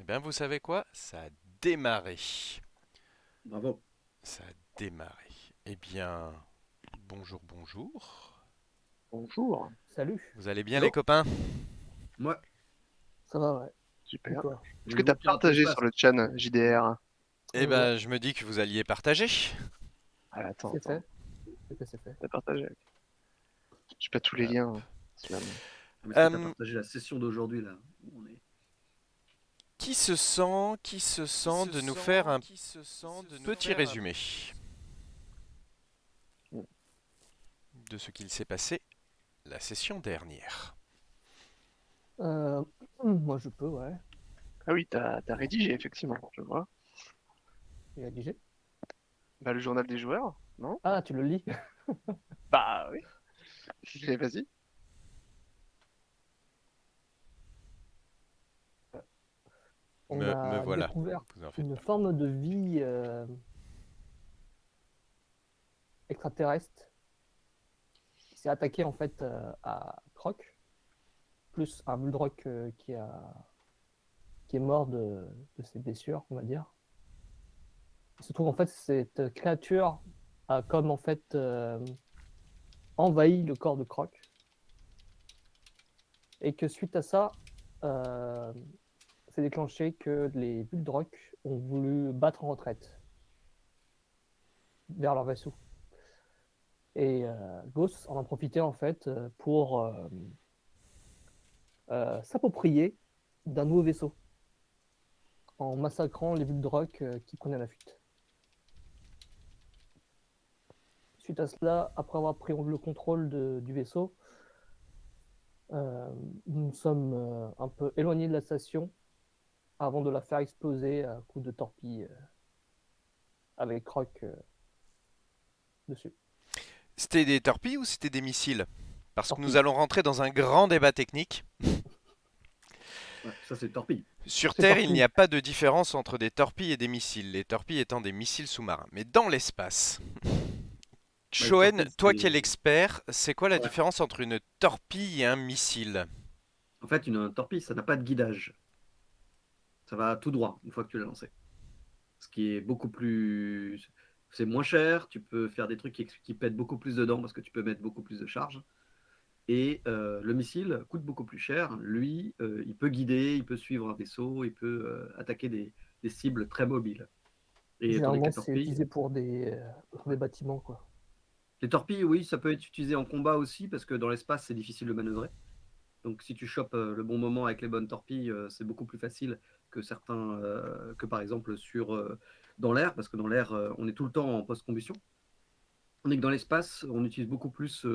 Eh bien, vous savez quoi? Ça a démarré. Bravo. Ça a démarré. Eh bien, bonjour, bonjour. Bonjour. Salut, Vous allez bien les Hello. copains? Moi, ça va, ouais. Et Super. toi? Est-ce et que tu vous, as comment ça se partagé sur passe? le chat JDR? Eh Ouais, ben, je me dis que vous alliez partager. Ah, attends, c'est attends. fait. C'est fait. T'as partagé. J'ai pas tous les Hop. liens, hein, finalement. Mais est-ce que tu as Euh, partagé la session d'aujourd'hui là où on est? qui se sent de nous faire un petit résumé Hmm. de ce qu'il s'est passé la session dernière? Euh, moi, je peux, ouais. Ah oui, t'as rédigé, effectivement, je vois. Et rédigé. Bah, le journal des joueurs, non? Ah, tu le lis. Bah oui. Vas-y. On Me a voilà. découvert Vous en faites une pas. forme de vie extraterrestre qui s'est attaquée en fait à Croc, plus un Muldrock qui est mort de ses blessures, on va dire. Il se trouve en fait cette créature a comme en fait envahi le corps de Croc et que suite à ça, euh, c'est déclenché que les Buldrock ont voulu battre en retraite vers leur vaisseau. Et Ghost en a profité en fait pour s'approprier d'un nouveau vaisseau en massacrant les Buldrock qui prenaient la fuite. Suite à cela, après avoir pris le contrôle du vaisseau, euh, nous sommes un peu éloignés de la station avant de la faire exploser à coups de torpille avec Croc dessus. C'était des torpilles ou c'était des missiles? Parce que nous Torpille. allons rentrer dans un grand débat technique. Ouais, ça c'est torpille. Sur C'est Terre, il n'y torpille. a pas de différence entre des torpilles et des missiles, les torpilles étant des missiles sous-marins. Mais dans l'espace, Bah, les Shoen, torpilles, toi qui es c'est. l'expert, c'est quoi la Ouais. différence entre une torpille et un missile? En fait, une torpille, ça n'a pas de guidage. Ça va tout droit une fois que tu l'as lancé. Ce qui est beaucoup plus. C'est moins cher, tu peux faire des trucs qui pètent beaucoup plus dedans parce que tu peux mettre beaucoup plus de charge. Et le missile coûte beaucoup plus cher. Lui, il peut guider, il peut suivre un vaisseau, il peut attaquer des cibles très mobiles. Et tandis que Généralement, les c'est torpilles, utilisé pour des bâtiments, quoi. les torpilles, oui, ça peut être utilisé en combat aussi, parce que dans l'espace, c'est difficile de manœuvrer. Donc si tu chopes le bon moment avec les bonnes torpilles, c'est beaucoup plus facile que certains, que par exemple dans l'air, parce que dans l'air, on est tout le temps en post-combustion. On est que dans l'espace, on utilise beaucoup plus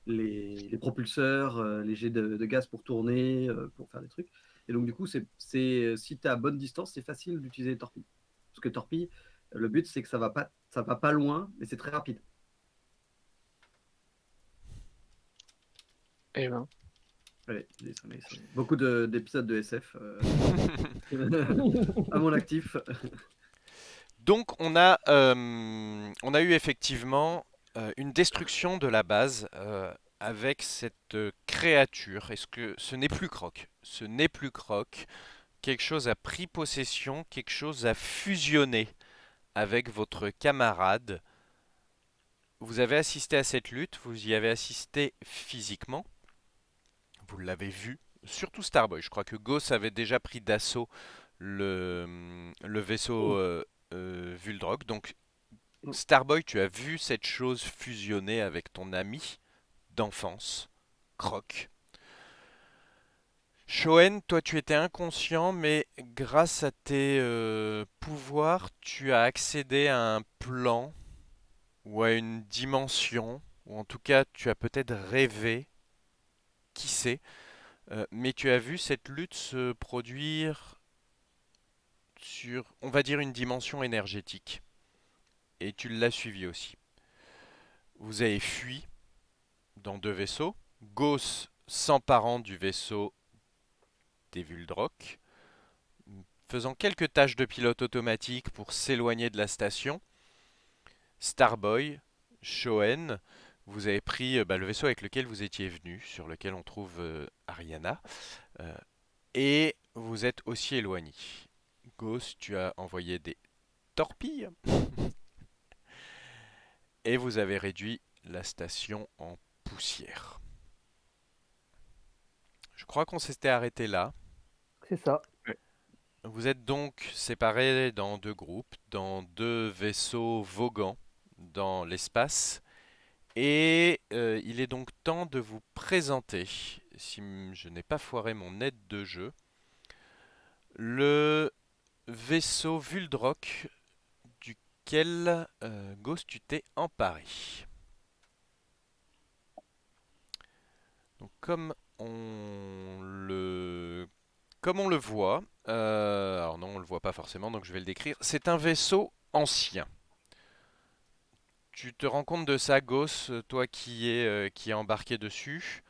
les propulseurs, les jets de gaz pour tourner, pour faire des trucs. Et donc, du coup, si tu es à bonne distance, c'est facile d'utiliser les torpilles. Parce que torpille, le but, c'est que ça va pas loin, mais c'est très rapide. Eh ben. Ouais, c'est beaucoup d'épisodes de SF à mon actif. Donc on a eu effectivement une destruction de la base avec cette créature. Est-ce que ce n'est plus Croc? Ce n'est plus Croc. Quelque chose a pris possession, quelque chose a fusionné avec votre camarade. Vous avez assisté à cette lutte, vous y avez assisté physiquement, vous l'avez vu, surtout Starboy. Je crois que Gauss avait déjà pris d'assaut le vaisseau Vuldrock. Donc Starboy, tu as vu cette chose fusionner avec ton ami d'enfance, Croc. Shoen, toi tu étais inconscient, mais grâce à tes pouvoirs, tu as accédé à un plan ou à une dimension, ou en tout cas tu as peut-être rêvé, qui sait, mais tu as vu cette lutte se produire sur, on va dire, une dimension énergétique. Et tu l'as suivi aussi. Vous avez fui dans deux vaisseaux. Gauss s'emparant du vaisseau des Vuldrock, faisant quelques tâches de pilote automatique pour s'éloigner de la station. Starboy, Shoen, vous avez pris le vaisseau avec lequel vous étiez venu, sur lequel on trouve Ariana. Euh, et vous êtes aussi éloigné. Ghost, tu as envoyé des torpilles et vous avez réduit la station en poussière. Je crois qu'on s'était arrêté là. C'est ça. Vous êtes donc séparés dans deux groupes, dans deux vaisseaux voguant dans l'espace. Et il est donc temps de vous présenter, si je n'ai pas foiré mon aide de jeu, le vaisseau Vuldrock duquel Ghost tu t'es emparé. Donc comme on le voit, alors non on le voit pas forcément donc je vais le décrire, c'est un vaisseau ancien. Tu te rends compte de ça, Ghost, toi qui est embarqué dessus.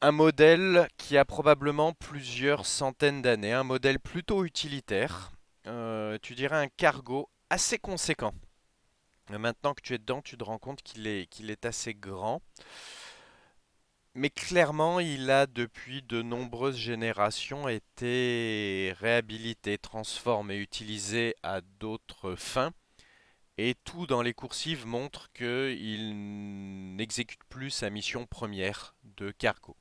Un modèle qui a probablement plusieurs centaines d'années, un modèle plutôt utilitaire. Tu dirais un cargo assez conséquent. Maintenant que tu es dedans, tu te rends compte qu'il est assez grand. Mais clairement, il a depuis de nombreuses générations été réhabilité, transformé, utilisé à d'autres fins. Et tout dans les coursives montre qu'il n'exécute plus sa mission première de cargo.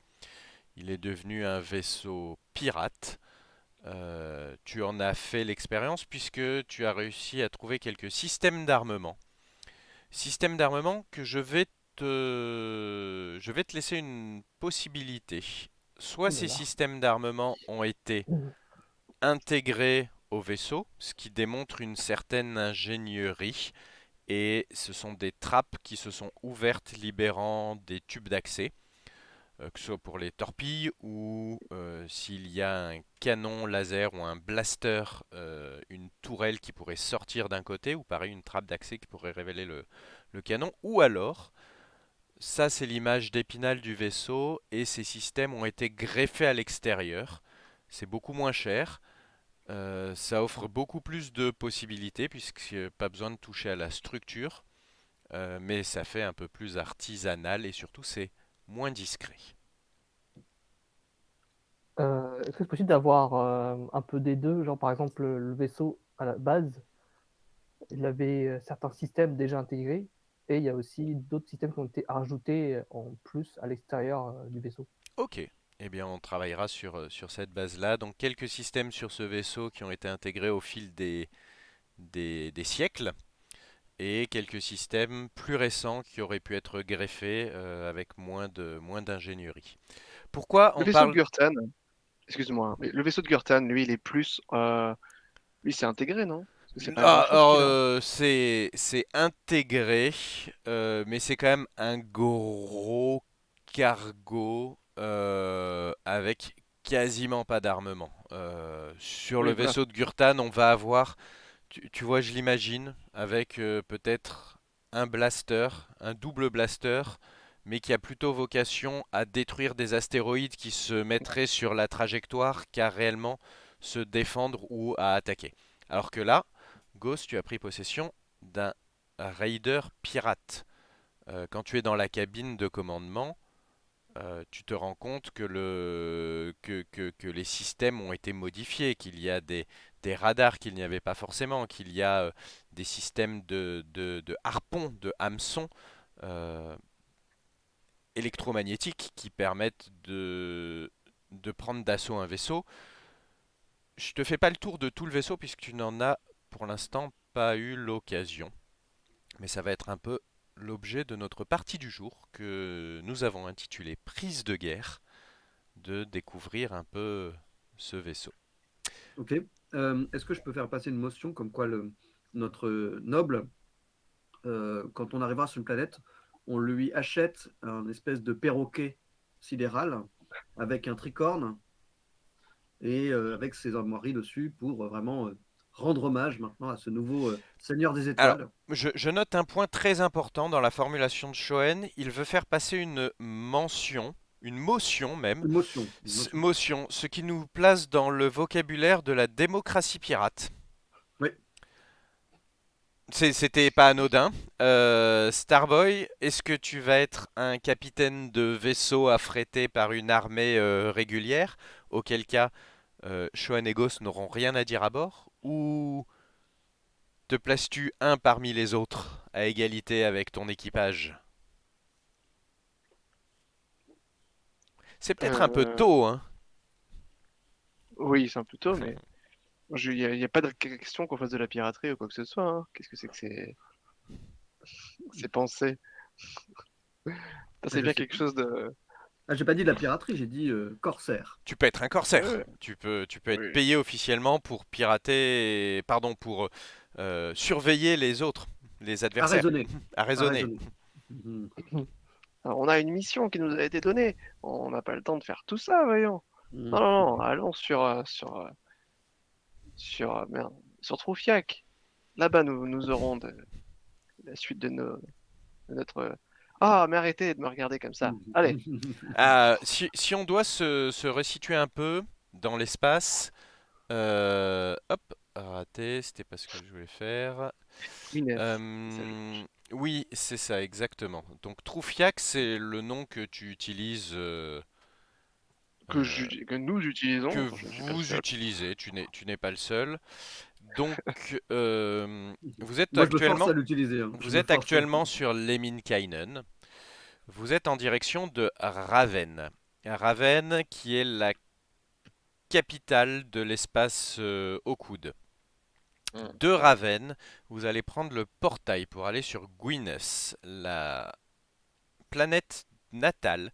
Il est devenu un vaisseau pirate. Tu en as fait l'expérience puisque tu as réussi à trouver quelques systèmes d'armement. Systèmes d'armement que je vais te laisser une possibilité. Soit Ouh là ces là. systèmes d'armement ont été intégrés au vaisseau, ce qui démontre une certaine ingénierie, et ce sont des trappes qui se sont ouvertes libérant des tubes d'accès. Que ce soit pour les torpilles ou s'il y a un canon laser ou un blaster, une tourelle qui pourrait sortir d'un côté, ou pareil une trappe d'accès qui pourrait révéler le canon, ou alors, ça c'est l'image d'épinal du vaisseau, et ces systèmes ont été greffés à l'extérieur. C'est beaucoup moins cher, ça offre beaucoup plus de possibilités, puisque pas besoin de toucher à la structure, mais ça fait un peu plus artisanal, et surtout c'est moins discret. Est-ce que c'est possible d'avoir un peu des deux? Genre, par exemple, le vaisseau à la base, il avait certains systèmes déjà intégrés et il y a aussi d'autres systèmes qui ont été rajoutés en plus à l'extérieur du vaisseau. Ok, eh bien on travaillera sur cette base-là. Donc quelques systèmes sur ce vaisseau qui ont été intégrés au fil des siècles et quelques systèmes plus récents qui auraient pu être greffés avec moins d'ingénierie. Pourquoi Le on vaisseau de parle... Gurtan, excuse-moi, mais le vaisseau de Gurtan, lui, il est plus. Lui, c'est intégré, non? Parce que c'est pas Ah, grand-chose alors, qu'il a. c'est intégré, mais c'est quand même un gros cargo avec quasiment pas d'armement. Sur le Oui, voilà. vaisseau de Gurtan, on va avoir, tu vois, je l'imagine, avec peut-être un blaster, un double blaster, mais qui a plutôt vocation à détruire des astéroïdes qui se mettraient sur la trajectoire qu'à réellement se défendre ou à attaquer. Alors que là, Ghost, tu as pris possession d'un raider pirate. Quand tu es dans la cabine de commandement, tu te rends compte que les systèmes ont été modifiés, qu'il y a des radars qu'il n'y avait pas forcément, qu'il y a des systèmes de harpons, de hameçons euh, électromagnétiques qui permettent de prendre d'assaut un vaisseau. Je te fais pas le tour de tout le vaisseau puisque tu n'en as pour l'instant pas eu l'occasion. Mais ça va être un peu l'objet de notre partie du jour que nous avons intitulée Prise de guerre, de découvrir un peu ce vaisseau. Ok. Est-ce que je peux faire passer une motion comme quoi notre noble, quand on arrivera sur une planète, on lui achète un espèce de perroquet sidéral avec un tricorne et avec ses armoiries dessus pour vraiment rendre hommage maintenant à ce nouveau Seigneur des Alors, Étoiles. je note un point très important dans la formulation de Shoen. Il veut faire passer une mention, une motion même, Une motion. Une motion. motion, ce qui nous place dans le vocabulaire de la démocratie pirate. Oui. C'était pas anodin. Starboy, est-ce que tu vas être un capitaine de vaisseau affrété par une armée régulière, auquel cas Shoan et Ghost n'auront rien à dire à bord, ou te places-tu un parmi les autres, à égalité avec ton équipage? C'est peut-être un peu Euh, tôt, hein. oui, c'est un peu tôt, mais y a pas de question qu'on fasse de la piraterie ou quoi que ce soit, hein. Qu'est-ce que c'est que ces pensées? Ça, Ah, c'est je bien sais quelque pas. chose de. Ah, j'ai pas dit de la piraterie, j'ai dit corsaire. Tu peux être un Ouais, corsaire. ouais, Tu peux être oui. payé officiellement pour pirater, pardon, pour surveiller les autres, les À adversaires, raisonner, à à raisonner. raisonner. Mhm. Alors, on a une mission qui nous a été donnée. On n'a pas le temps de faire tout ça, voyons. Non, Mhm. non, non, allons merde, sur Troufiac. Là-bas, nous aurons la suite de notre. Ah, mais arrêtez de me regarder comme ça. Allez. Si on doit se resituer un peu dans l'espace, hop, raté, c'était pas ce que je voulais faire. Inès, c'est ça. Oui, c'est ça, exactement. Donc Troufiac, c'est le nom que tu utilises, euh, Que nous que utilisons. Enfin, je ne suis pas le vous seul. utilisez. Tu n'es pas le seul. Donc, vous êtes Moi, je me force à actuellement, l'utiliser, hein. Je vous me êtes force. actuellement sur Lemminkainen. Vous êtes en direction de Raven. Raven, qui est la capitale de l'espace Okud. Hmm. De Raven, vous allez prendre le portail pour aller sur Gwyneth, la planète natale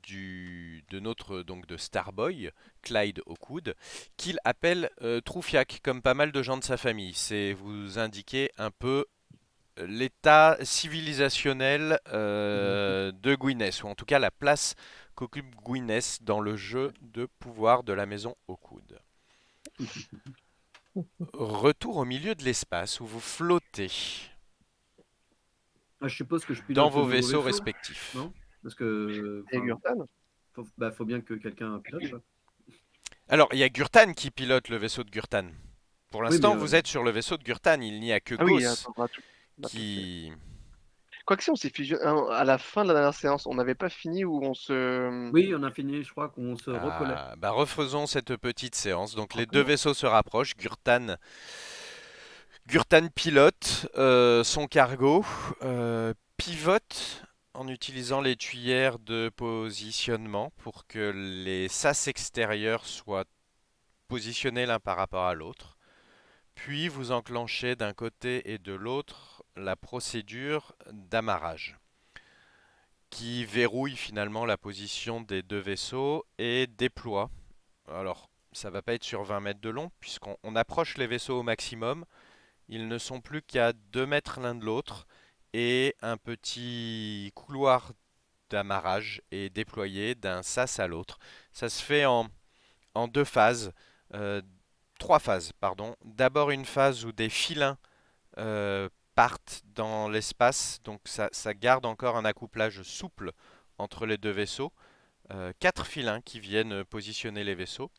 de notre donc de Starboy, Clyde Okud, qu'il appelle Troufiac, comme pas mal de gens de sa famille. C'est vous indiquer un peu l'état civilisationnel de Gwyneth, ou en tout cas la place qu'occupe Gwyneth dans le jeu de pouvoir de la maison Okud. Retour au milieu de l'espace où vous flottez Ah, je suppose que je dans pilote le vos nouveau vaisseaux vaisseau, respectifs. non? Parce que, Et enfin, Gurtan? faut bien que quelqu'un pilote, quoi. Alors, il y a Gurtan qui pilote le vaisseau de Gurtan. Pour Oui, mais l'instant, vous êtes sur le vaisseau de Gurtan. Il n'y a que Ah oui, Gauss attends, on a tout fait. qui... Quoique si on s'est fusionné à la fin de la dernière séance, on n'avait pas fini où on se. oui, on a fini. Je crois qu'on se recollait. Ah, bah refaisons cette petite séance. Donc les deux Encore? vaisseaux se rapprochent. Gurtan pilote son cargo, pivote en utilisant les tuyères de positionnement pour que les sas extérieurs soient positionnés l'un par rapport à l'autre. Puis vous enclenchez d'un côté et de l'autre la procédure d'amarrage qui verrouille finalement la position des deux vaisseaux et déploie. Alors, ça va pas être sur 20 mètres de long puisqu'on approche les vaisseaux au maximum. Ils ne sont plus qu'à 2 mètres l'un de l'autre et un petit couloir d'amarrage est déployé d'un sas à l'autre. Ça se fait en deux phases, euh, trois phases, pardon. D'abord une phase où des filins partent dans l'espace, donc ça garde encore un accouplage souple entre les deux vaisseaux. Quatre filins qui viennent positionner les vaisseaux.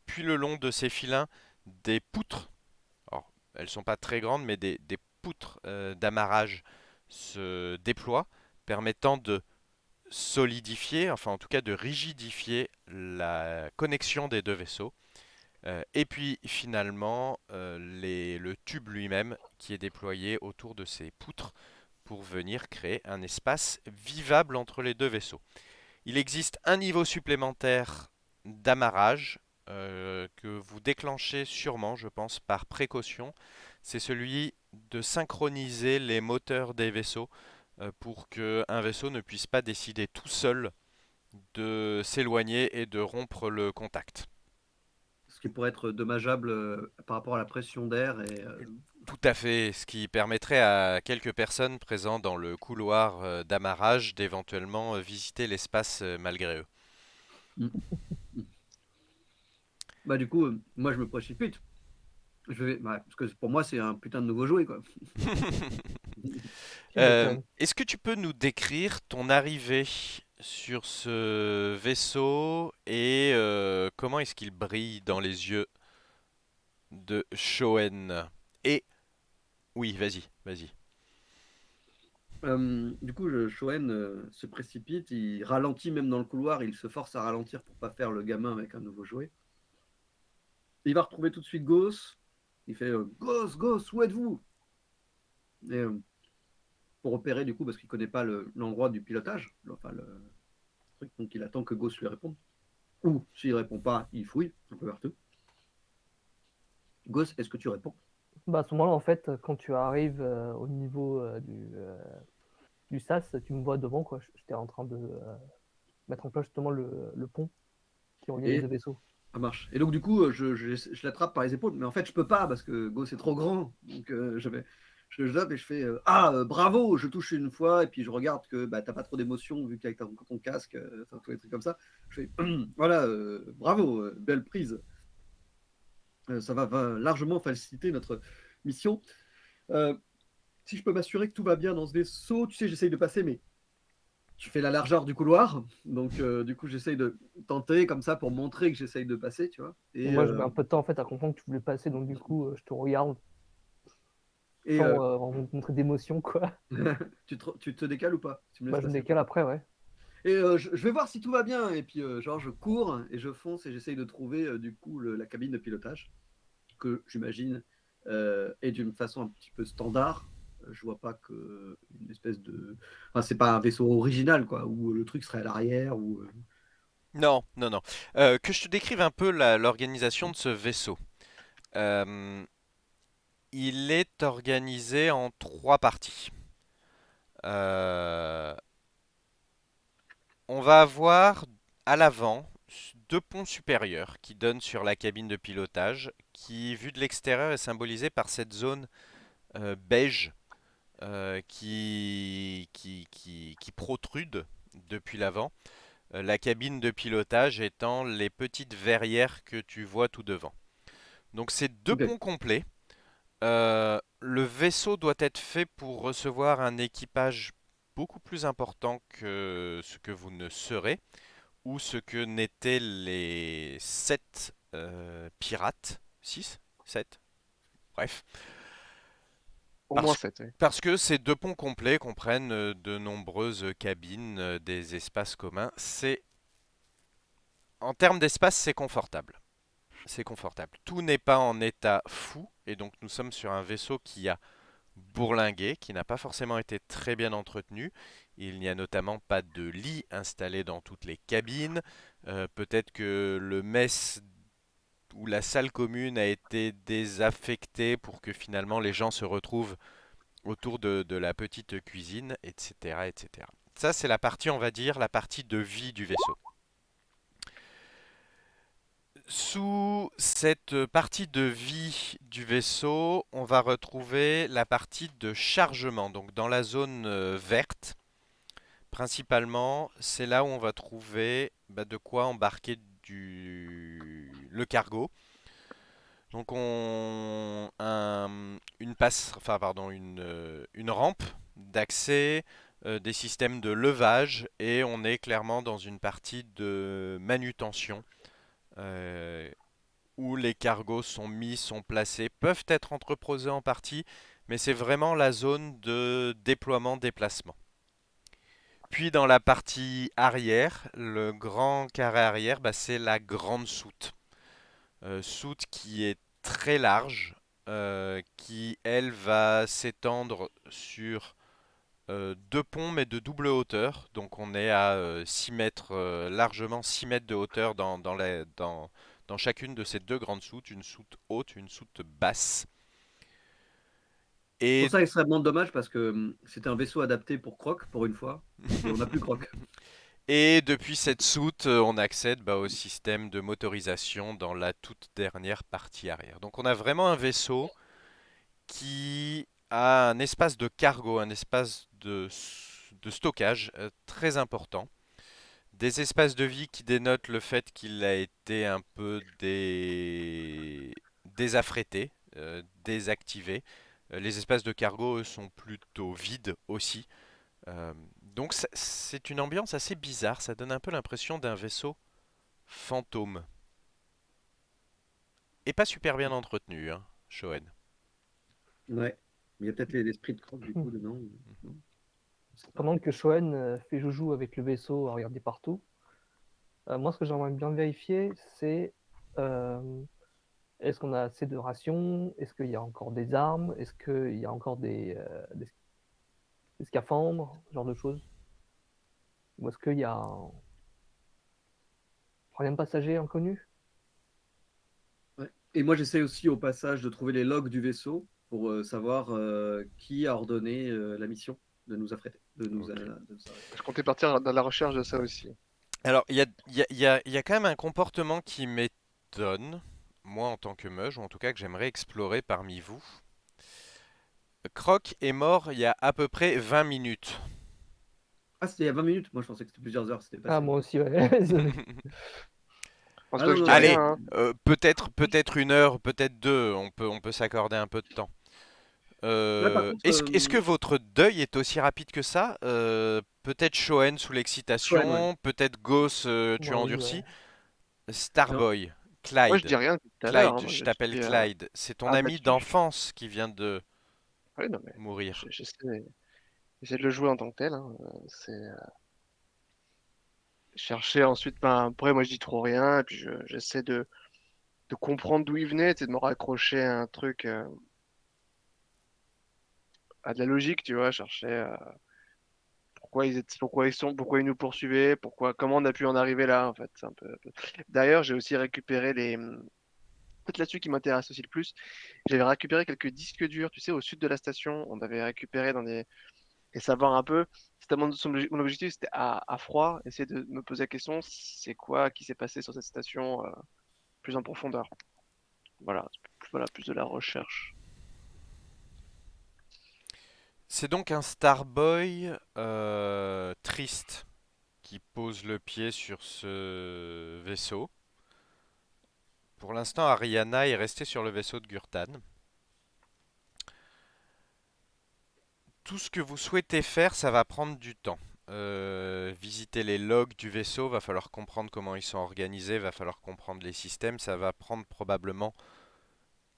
Puis le long de ces filins, des poutres, alors elles ne sont pas très grandes, mais des poutres d'amarrage se déploient, permettant de solidifier, enfin en tout cas de rigidifier la connexion des deux vaisseaux. Et puis finalement, le tube lui-même qui est déployé autour de ces poutres pour venir créer un espace vivable entre les deux vaisseaux. Il existe un niveau supplémentaire d'amarrage que vous déclenchez sûrement, je pense, par précaution. C'est celui de synchroniser les moteurs des vaisseaux pour qu'un vaisseau ne puisse pas décider tout seul de s'éloigner et de rompre le contact. Ce qui pourrait être dommageable par rapport à la pression d'air et Tout à fait, ce qui permettrait à quelques personnes présentes dans le couloir d'amarrage d'éventuellement visiter l'espace malgré eux. mm, mm. Bah du coup, moi je me précipite. Parce que pour moi c'est un putain de nouveau jouet, quoi. Tu m'étonnes. Est-ce que tu peux nous décrire ton arrivée sur ce vaisseau et comment est-ce qu'il brille dans les yeux de Shoen? Et Oui, vas-y, vas-y. Du coup, Shoen se précipite, il ralentit même dans le couloir, il se force à ralentir pour pas faire le gamin avec un nouveau jouet. Il va retrouver tout de suite Gauss. Il fait Gauss, Gauss, où êtes-vous? Et, pour opérer du coup, parce qu'il connaît pas l'endroit du pilotage, enfin le truc, donc il attend que Gauss lui réponde. Ou s'il répond pas, il fouille un peu partout. Gauss, est-ce que tu réponds? Bah, à ce moment-là, en fait, quand tu arrives au niveau du sas, tu me vois devant, quoi. J'étais en train de mettre en place justement le pont qui relie les Et deux vaisseaux. ça marche. Et donc, du coup, je l'attrape par les épaules, mais en fait, je peux pas parce que Gauss est trop grand. Donc, je le zappe et je fais bravo! Je touche une fois et puis je regarde que bah, t'as pas trop d'émotion vu qu'avec ton casque, enfin, tous les trucs comme ça. Je fais voilà, bravo, belle prise. Ça va largement faciliter notre mission. Euh, si je peux m'assurer que tout va bien dans ce vaisseau, tu sais, j'essaye de passer, mais tu fais la largeur du couloir. Donc, du coup, j'essaye de tenter comme ça pour montrer que j'essaye de passer, tu vois. Moi, je mets un peu de temps en fait à comprendre que tu voulais passer, donc du coup, je te regarde Et sans montrer d'émotion, quoi. tu te décales ou pas? Tu me laisses Bah, je me passer ou décale pas? après, ouais. Et je vais voir si tout va bien. Et puis, genre, je cours et je fonce et j'essaye de trouver, du coup, la cabine de pilotage, que j'imagine est d'une façon un petit peu standard. Je vois pas que une espèce de. Enfin, c'est pas un vaisseau original, quoi, où le truc serait à l'arrière. Ou, Non, non, non. Que je te décrive un peu l'organisation de ce vaisseau. Euh, il est organisé en trois parties. Euh, on va avoir à l'avant deux ponts supérieurs qui donnent sur la cabine de pilotage, qui, vue de l'extérieur, est symbolisée par cette zone beige qui protrude depuis l'avant. La cabine de pilotage étant les petites verrières que tu vois tout devant. Donc c'est deux Ok. ponts complets. Le vaisseau doit être fait pour recevoir un équipage beaucoup plus important que ce que vous ne serez, ou ce que n'étaient les 7 pirates. 6, 7, bref. Au moins Parce, 7, oui. parce que ces deux ponts complets comprennent de nombreuses cabines, des espaces communs. En termes d'espace, c'est confortable. C'est confortable. Tout n'est pas en état fou, et donc nous sommes sur un vaisseau qui a bourlingué, qui n'a pas forcément été très bien entretenu. Il n'y a notamment pas de lit installé dans toutes les cabines. Peut-être que le mess ou la salle commune a été désaffectée pour que finalement les gens se retrouvent autour de la petite cuisine, etc., etc. Ça, c'est la partie, on va dire, la partie de vie du vaisseau. Sous cette partie de vie du vaisseau, on va retrouver la partie de chargement. Donc dans la zone verte, principalement, c'est là où on va trouver de quoi embarquer le cargo. Donc enfin pardon, une rampe d'accès, des systèmes de levage, et on est clairement dans une partie de manutention euh, où les cargos sont mis, sont placés, peuvent être entreposés en partie, mais c'est vraiment la zone de déploiement-déplacement. Puis dans la partie arrière, le grand carré arrière, c'est la grande soute. Soute qui est très large, qui elle va s'étendre sur deux ponts mais de double hauteur. Donc on est à 6 mètres, largement 6 mètres de hauteur dans chacune de ces deux grandes soutes, une soute haute, une soute basse. Je trouve Et, ça extrêmement dommage parce que c'était un vaisseau adapté pour Croc, pour une fois. Et on n'a plus Croc. et depuis cette soute, on accède au système de motorisation dans la toute dernière partie arrière. Donc on a vraiment un vaisseau qui a un espace de cargo, un espace de stockage très important. Des espaces de vie qui dénotent le fait qu'il a été un peu désaffrété, désactivé. Les espaces de cargo, eux, sont plutôt vides aussi. Donc c'est une ambiance assez bizarre, ça donne un peu l'impression d'un vaisseau fantôme. Et pas super bien entretenu, hein, Shoen. Ouais. Il y a peut-être l'esprit de Croc du coup dedans. Non, je sais pas. Pendant que Shoen fait joujou avec le vaisseau à regarder partout, moi, ce que j'aimerais bien vérifier, c'est euh, est-ce qu'on a assez de rations? Est-ce qu'il y a encore des armes? Est-ce qu'il y a encore des scaphandres, ce genre de choses? Ou est-ce qu'il y a un troisième passager inconnu? Ouais. Et moi, j'essaie aussi au passage de trouver les logs du vaisseau pour savoir qui a ordonné la mission de nous affréter, Ok. de nous arrêter. Je comptais partir dans la recherche de ça aussi. Alors, il y a quand même un comportement qui m'étonne, moi en tant que meuge, ou en tout cas que j'aimerais explorer parmi vous. Croc est mort il y a à peu près 20 minutes. Ah, c'était il y a 20 minutes. Moi, je pensais que c'était plusieurs heures. C'était Ah, passé. moi aussi, ouais. Désolé. Pense Ah pas non, que je non, dis non. rien, Allez, hein. peut-être 1 heure, peut-être 2, on peut s'accorder un peu de temps. Là, par contre, Est-ce que votre deuil est aussi rapide que ça? Peut-être Shoen sous Shoen, ouais. l'excitation, peut-être Gauss tu Moi, oui, endurci. ouais. Non. Starboy, Moi, je dis Clyde, rien depuis tout à l'heure, hein. Clyde, Moi, je je t'appelle suis Clyde. C'est ton ami abattu. d'enfance qui vient de Oui, non, mais mourir. j'essaie de le jouer en tant que tel, hein. C'est chercher ensuite. Ben, après, moi, je dis trop rien, et puis j'essaie de comprendre d'où il venait, de me raccrocher à un truc, à de la logique, tu vois, chercher pourquoi ils sont, pourquoi ils nous poursuivaient, comment on a pu en arriver là, en fait. C'est un peu. D'ailleurs, j'ai aussi récupéré peut-être là-dessus qui m'intéresse aussi le plus. J'avais récupéré quelques disques durs, tu sais, au sud de la station. On avait récupéré et savoir un peu. C'était mon objectif, c'était à froid, essayer de me poser la question, c'est quoi qui s'est passé sur cette station plus en profondeur. Voilà, plus de la recherche. C'est donc un Starboy triste qui pose le pied sur ce vaisseau. Pour l'instant, Ariana est restée sur le vaisseau de Gurtan. Tout ce que vous souhaitez faire, ça va prendre du temps. Visiter les logs du vaisseau, va falloir comprendre comment ils sont organisés, va falloir comprendre les systèmes. Ça va prendre probablement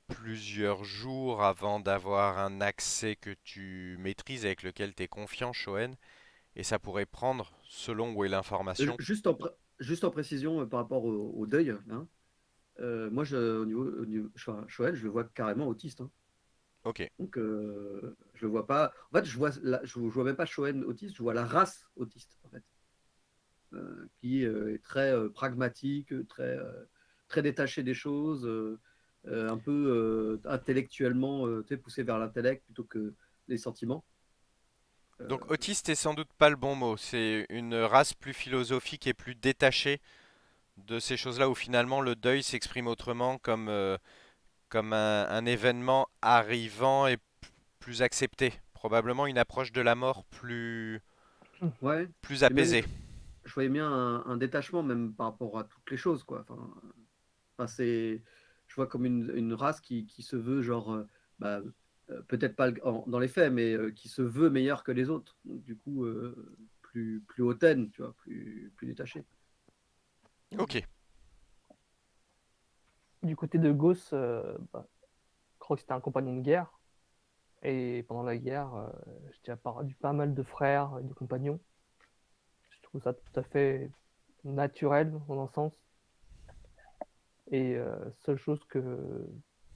plusieurs jours avant d'avoir un accès que tu maîtrises, avec lequel tu es confiant, Shoen. Et ça pourrait prendre, selon où est l'information. Juste en précision par rapport au deuil, hein, moi, enfin, Shoel, je le vois carrément autiste, hein. Ok. Donc, je le vois pas. En fait, je vois même pas Shoen autiste, je vois la race autiste, en fait, qui est très pragmatique, très détaché des choses, un peu intellectuellement tu sais, poussé vers l'intellect plutôt que les sentiments. Donc Euh, autiste est sans doute pas le bon mot. C'est une race plus philosophique et plus détachée de ces choses-là où finalement le deuil s'exprime autrement comme un événement arrivant et plus accepté. Probablement une approche de la mort ouais, plus et même, apaisée. je voyais bien un détachement même par rapport à toutes les choses, quoi. Enfin, je vois comme une race qui se veut genre, bah, peut-être pas dans les faits, mais qui se veut meilleure que les autres. Donc, du coup, plus hautaine, tu vois, plus détachée. Ok. Du côté de Gauss, Croc, c'était un compagnon de guerre. Et pendant la guerre, j'ai perdu pas mal de frères et de compagnons. Je trouve ça tout à fait naturel, en un sens. Et seule chose que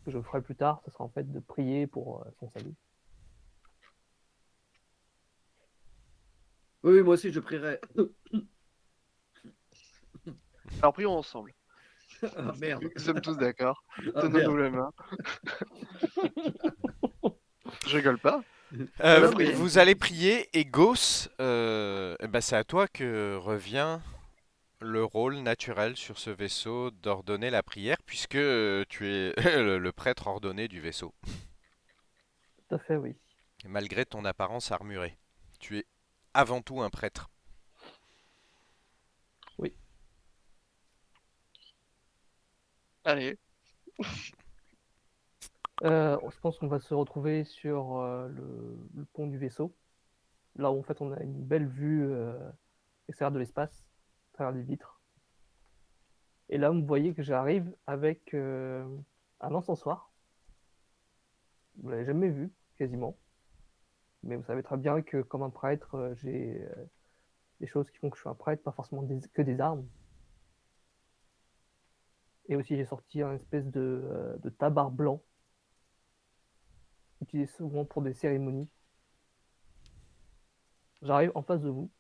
je ferai plus tard, ce sera en fait de prier pour son salut. Oui, oui, moi aussi, je prierais. Alors, prions ensemble. Ah, merde. Nous sommes tous d'accord. Ah, Tenons-nous merde. la main. Je rigole pas. Non, non, mais Vous allez prier et Gauss, eh ben, c'est à toi que revient le rôle naturel sur ce vaisseau d'ordonner la prière puisque tu es le prêtre ordonné du vaisseau, Tout à fait, oui. malgré ton apparence armurée. Tu es avant tout un prêtre. Oui. Allez. Je pense qu'on va se retrouver sur le pont du vaisseau, là où en fait on a une belle vue extérieure de l'espace, à travers les vitres. Et là, vous voyez que j'arrive avec un encensoir. Vous l'avez jamais vu. quasiment. Mais vous savez très bien que comme un prêtre, j'ai des choses qui font que je suis un prêtre, pas forcément que des armes. Et aussi, j'ai sorti un espèce de tabard blanc, utilisé souvent pour des cérémonies. J'arrive en face de vous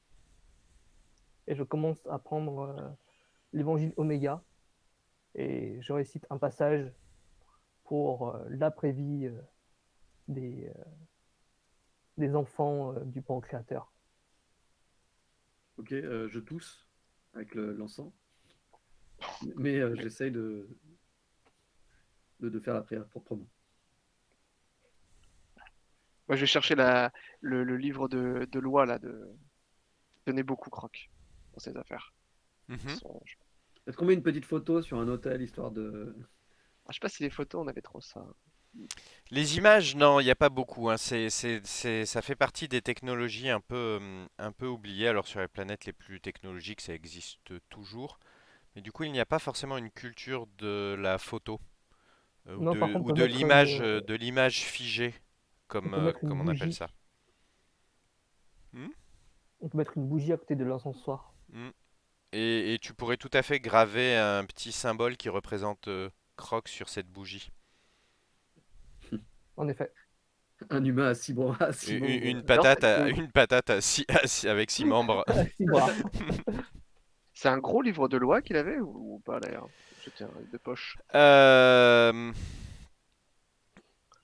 et je commence à prendre l'évangile Oméga et je récite un passage pour l'après-vie des, des enfants du Pancréateur. Ok, je tousse avec l'encens, mais j'essaye de faire la prière proprement. Moi, je vais chercher le livre de loi, là, tenez beaucoup, Croc, dans ces affaires. Ils Mhm. sont- Est-ce qu'on met une petite photo sur un hôtel, histoire de... Je sais pas si les photos, on avait trop ça. Les images, non, il n'y a pas beaucoup, hein. Ça fait partie des technologies un peu oubliées. Alors sur les planètes les plus technologiques, ça existe toujours. Mais du coup, il n'y a pas forcément une culture de la photo Non, par contre, ou de l'image figée, on peut mettre une comme on appelle bougie. ça. Hmm. On peut mettre une bougie à côté de l'encensoir. Hmm. Et tu pourrais tout à fait graver un petit symbole qui représente Croc sur cette bougie. En effet. Un humain à 6 bras, à 6 membres. Alors, Une patate avec 6 membres. 6 bras. c'est un gros livre de loi qu'il avait ou pas d'ailleurs? C'était un livre de poche. Euh,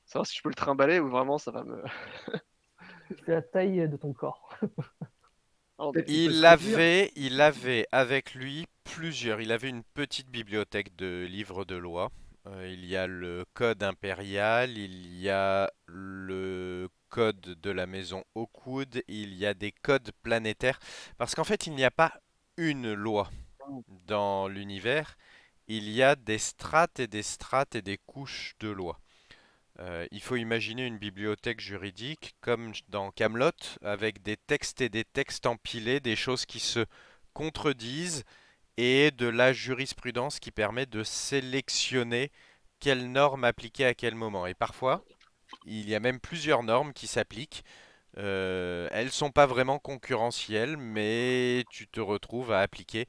Savoir si je peux le trimballer ou vraiment ça va me. Il fait la taille de ton corps. Oh, Peut-être mais- qu'il peut se réduire. il avait avec lui plusieurs. Il avait une petite bibliothèque de livres de loi. Il y a le code impérial, il y a le code de la maison Hawkwood, il y a des codes planétaires. Parce qu'en fait, il n'y a pas une loi dans l'univers. Il y a des strates et des strates et des couches de lois. Il faut imaginer une bibliothèque juridique comme dans Camelot, avec des textes et des textes empilés, des choses qui se contredisent et de la jurisprudence qui permet de sélectionner quelles normes appliquer à quel moment. Et parfois, il y a même plusieurs normes qui s'appliquent. Elles sont pas vraiment concurrentielles, mais tu te retrouves à appliquer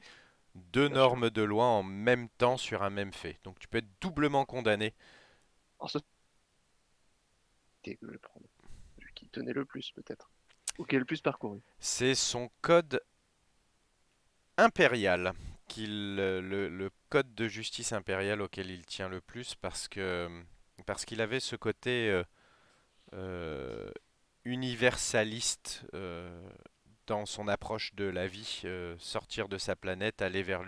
deux Bien sûr. normes de loi en même temps sur un même fait. Donc tu peux être doublement condamné. En société que je vais prendre. Celui qui tenait le plus peut-être. Ou qui est le plus parcouru. C'est son code impérial, le code de justice impérial auquel il tient le plus parce qu'il avait ce côté euh, universaliste dans son approche de la vie, sortir de sa planète, aller vers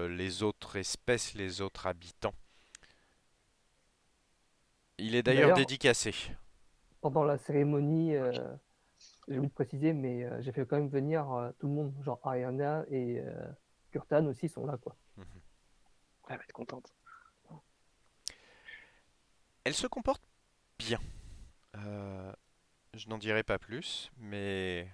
les autres espèces, les autres habitants. Il est d'ailleurs D'ailleurs, dédicacé. pendant la cérémonie, j'ai oublié de préciser, mais j'ai fait quand même venir tout le monde, genre Ariana et Kurtan aussi sont là, quoi. Elle va être contente. Elle se comporte bien. Euh, je n'en dirai pas plus, mais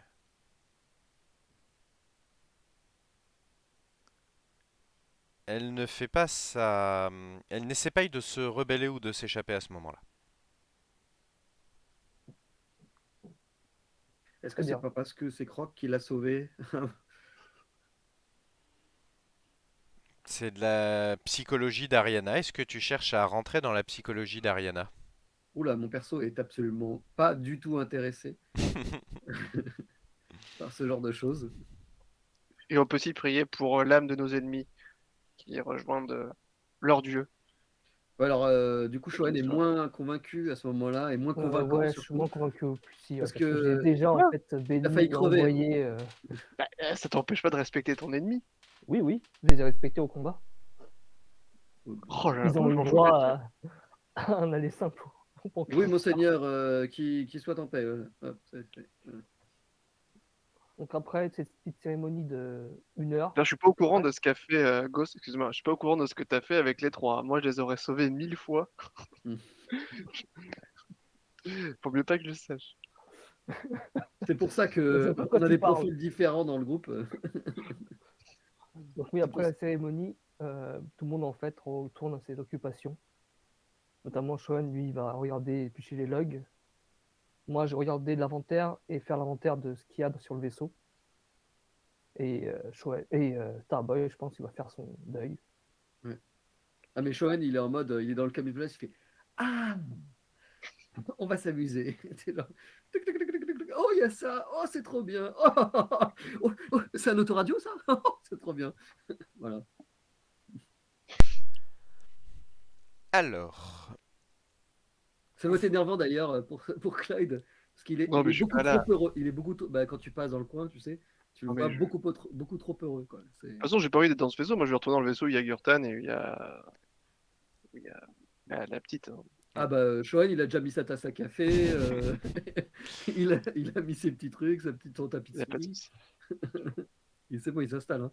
elle ne fait pas sa... Elle n'essaie pas de se rebeller ou de s'échapper à ce moment-là. Est-ce que Très c'est bien. pas parce que c'est Croc qui l'a sauvé? C'est de la psychologie d'Ariana. Est-ce que tu cherches à rentrer dans la psychologie d'Ariana? Oula, mon perso est absolument pas du tout intéressé par ce genre de choses. Et on peut aussi prier pour l'âme de nos ennemis qui rejoignent leur dieu. Ouais, alors, du coup, Toute une Shoen est histoire. moins convaincu à ce moment-là, et moins convaincant Ouais, je suis surtout, moins convaincu aussi, parce parce que j'ai que déjà en Ah, fait il a failli béni et crever. envoyé. bah, ça t'empêche pas de respecter ton ennemi. Oui, oui, je les ai respectés au combat. Oh là là, Ils ont eu bonjour, je voulais droit à un aller simple au Oui, Pancréateur. monseigneur, qui soit en paix. Hop, c'est fait. Donc après cette petite cérémonie de 1 heure, Je suis pas au courant ouais, de ce qu'a fait Ghost, excuse-moi, je suis pas au courant de ce que t'as fait avec les trois. Moi, je les aurais sauvés 1000 fois. Hmm. Faut mieux pas que je le sache. C'est pour ça je sais que pas on quoi a tu des parles. profils différents dans le groupe. Donc oui, C'est pour après ça. la cérémonie, tout le monde en fait retourne à ses occupations. Notamment, Shohan, lui, il va regarder et éplucher les logs. Moi, je vais regarder l'inventaire et faire l'inventaire de ce qu'il y a sur le vaisseau. Et, Starboy, je pense qu'il va faire son deuil. Ouais. Ah, mais Shohan, il est en mode, il est dans le camouflage, il fait Ah, on va s'amuser. T'es là. Tic, tic, tic, tic, tic, tic. Oh, il y a ça. Oh, c'est trop bien. Oh, oh, oh, oh, oh, c'est un autoradio, ça. Oh, c'est trop bien. Voilà. Alors, Ça doit être énervant d'ailleurs pour Clyde, parce Non, il mais est je suis beaucoup pas trop là. heureux. Il est beaucoup bah, quand tu passes dans le coin, tu sais, tu le Non, vois mais beaucoup trop heureux, quoi. De toute façon, j'ai pas envie d'être dans ce vaisseau. Moi, je vais retourner dans le vaisseau. Il y a Gurtan et il y a la petite, hein. Ah bah Shohan, il a déjà mis sa tasse à café, il a mis ses petits trucs, son tapis Il de n'y a pas de souris. souci. C'est bon, il s'installe. Hein.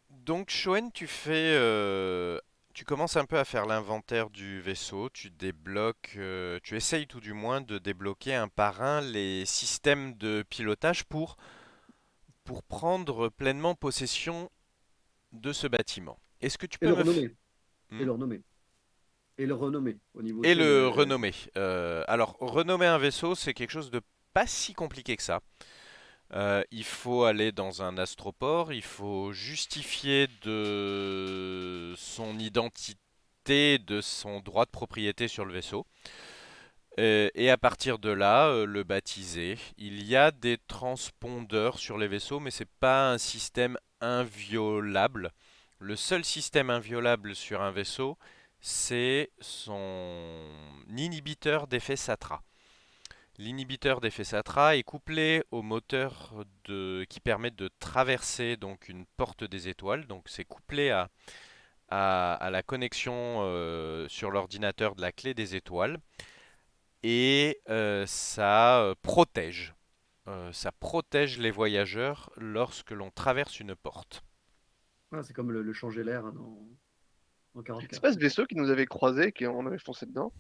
donc Shoen, tu commences un peu à faire l'inventaire du vaisseau, tu débloques, tu essayes tout du moins de débloquer un par un les systèmes de pilotage pour prendre pleinement possession de ce bâtiment. Est-ce que tu Et peux le me... renommer. Et Hmm. le renommer. Et le renommer au niveau, tu Et sais, le renommer. Alors, renommer un vaisseau, c'est quelque chose de pas si compliqué que ça. Il faut aller dans un astroport, il faut justifier de son identité, de son droit de propriété sur le vaisseau. Et à partir de là, le baptiser. Il y a des transpondeurs sur les vaisseaux, mais c'est pas un système inviolable. Le seul système inviolable sur un vaisseau, c'est son inhibiteur d'effet Satra. L'inhibiteur d'effet Satra est couplé au moteur qui permet de traverser donc une porte des étoiles. Donc c'est couplé à la connexion sur l'ordinateur de la clé des étoiles et ça protège les voyageurs lorsque l'on traverse une porte. ah, c'est comme le changer l'air hein, dans C'est 44. pas ce vaisseau qui nous avait croisés, qu'on avait foncé dedans?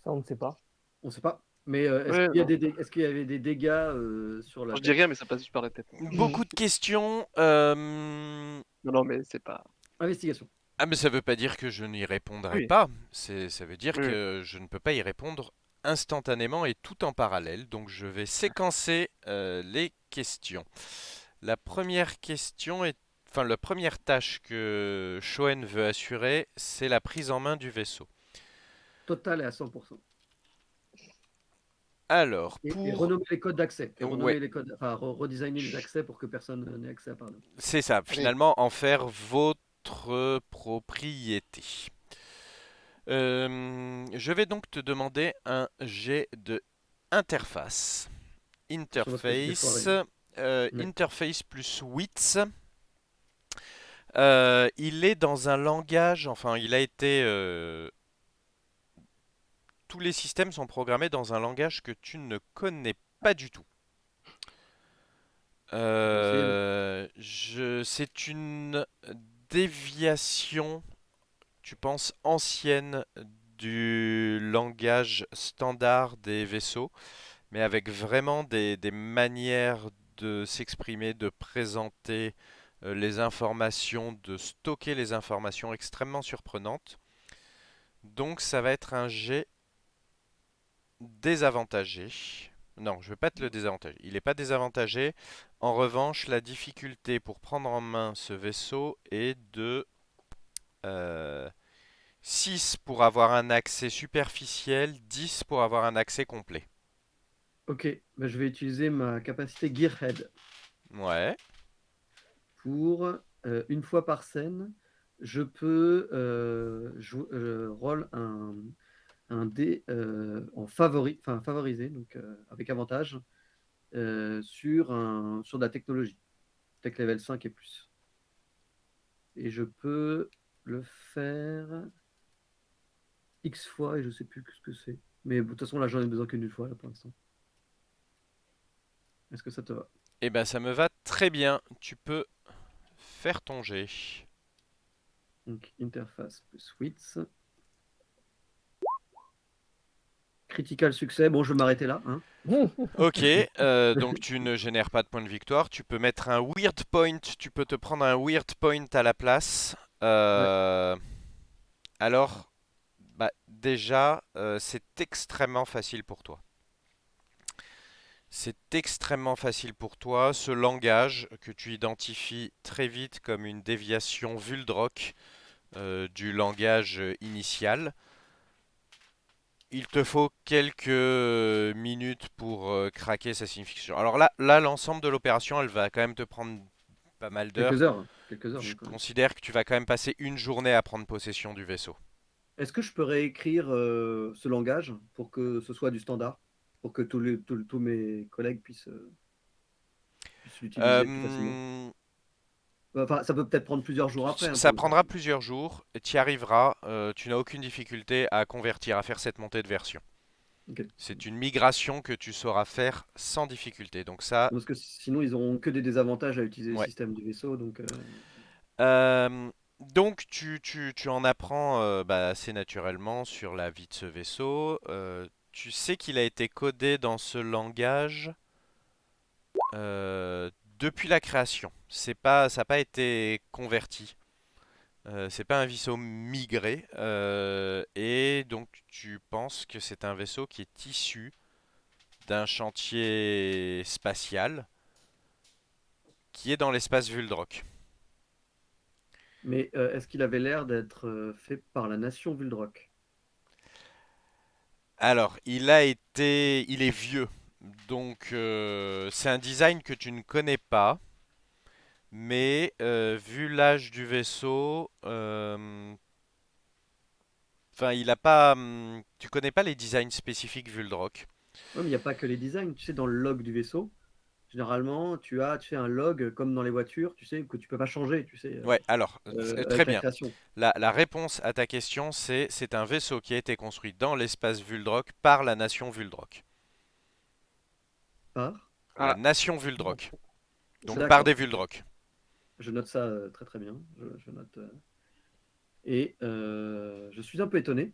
Ça, on ne sait pas. On sait pas. Mais Ouais, non. est-ce qu'il y avait des dégâts sur la Je dis tête? rien, mais ça passe juste par la tête, hein. Beaucoup de questions. Non, non, mais c'est pas. Investigation. Ah, mais ça veut pas dire que je n'y répondrai Oui, pas. Ça veut dire oui, oui. que je ne peux pas y répondre instantanément et tout en parallèle. Donc je vais séquencer les questions. La première question est, enfin la première tâche que Shoen veut assurer, c'est la prise en main du vaisseau. Total est à 100%. Alors Et pour, renommer les codes d'accès. Et ouais, renommer les codes, enfin, redesigner les accès pour que personne n'ait accès à part d'eux. c'est ça. Allez, Finalement, en faire votre propriété. Je vais donc te demander un jet de interface. Sur votre PC Interface, foiré. Hein. Ouais. interface plus width. Il est dans un langage, enfin, tous les systèmes sont programmés dans un langage que tu ne connais pas du tout. On peut essayer, non? C'est une déviation, tu penses, ancienne du langage standard des vaisseaux, mais avec vraiment des manières de s'exprimer, de présenter les informations, de stocker les informations extrêmement surprenantes. Donc ça va être un jet désavantagé. Non, je ne vais pas te le désavantager. Il n'est pas désavantagé. En revanche, la difficulté pour prendre en main ce vaisseau est de euh, 6 pour avoir un accès superficiel, 10 pour avoir un accès complet. Ok, bah, je vais utiliser ma capacité Gearhead Ouais. pour une fois par scène, je peux roll un dé favorisé, donc avec avantage, sur de la technologie, tech level 5 et plus. Et je peux le faire X fois et je sais plus ce que c'est. Mais de toute façon, là, j'en ai besoin qu'une fois là, pour l'instant. Est-ce que ça te va? Eh ben, ça me va très bien. Tu peux faire ton jet. Donc, interface plus width. Critical succès. Bon, je vais m'arrêter là. Hein. Ok, donc tu ne génères pas de points de victoire. Tu peux mettre un weird point. Tu peux te prendre un weird point à la place. Ouais. Alors, Bah, déjà, c'est extrêmement facile pour toi. C'est extrêmement facile pour toi. Ce langage que tu identifies très vite comme une déviation Vuldrock du langage initial. Il te faut quelques minutes pour craquer sa signification. Alors là, l'ensemble de l'opération, elle va quand même te prendre pas mal d'heures. Quelques heures Je même quand même. considère que tu vas quand même passer une journée à prendre possession du vaisseau. Est-ce que je peux réécrire ce langage pour que ce soit du standard, pour que tous mes collègues puissent l'utiliser plus facilement? Euh, Enfin, ça peut peut-être prendre plusieurs jours après hein, Ça pour le faire. prendra plusieurs jours, tu y arriveras, tu n'as aucune difficulté à convertir, à faire cette montée de version. Ok. C'est une migration que tu sauras faire sans difficulté. Donc ça, Parce que sinon, ils n'auront que des désavantages à utiliser le ouais. système du vaisseau. Donc, Donc tu en apprends bah, assez naturellement sur la vie de ce vaisseau. Tu sais qu'il a été codé dans ce langage euh, depuis la création. Ça n'a pas été converti. C'est pas un vaisseau migré. Et donc tu penses que c'est un vaisseau qui est issu d'un chantier spatial qui est dans l'espace Vuldrock. mais est-ce qu'il avait l'air d'être fait par la nation Vuldrock? Alors, il est vieux, donc c'est un design que tu ne connais pas, mais vu l'âge du vaisseau, enfin, il a pas, tu connais pas les designs spécifiques Vuldrock. Oui, mais il n'y a pas que les designs. Tu sais, dans le log du vaisseau, généralement, tu as un log comme dans les voitures, tu sais, que tu peux pas changer, tu sais, Ouais, alors, très avec la bien. création. La réponse à ta question, c'est un vaisseau qui a été construit dans l'espace Vuldrock par la nation Vuldrock. Par? La Ah, nation Vuldrock. Donc par des D'accord, ok. Vuldrock. Je note ça très très bien. Je note, et je suis un peu étonné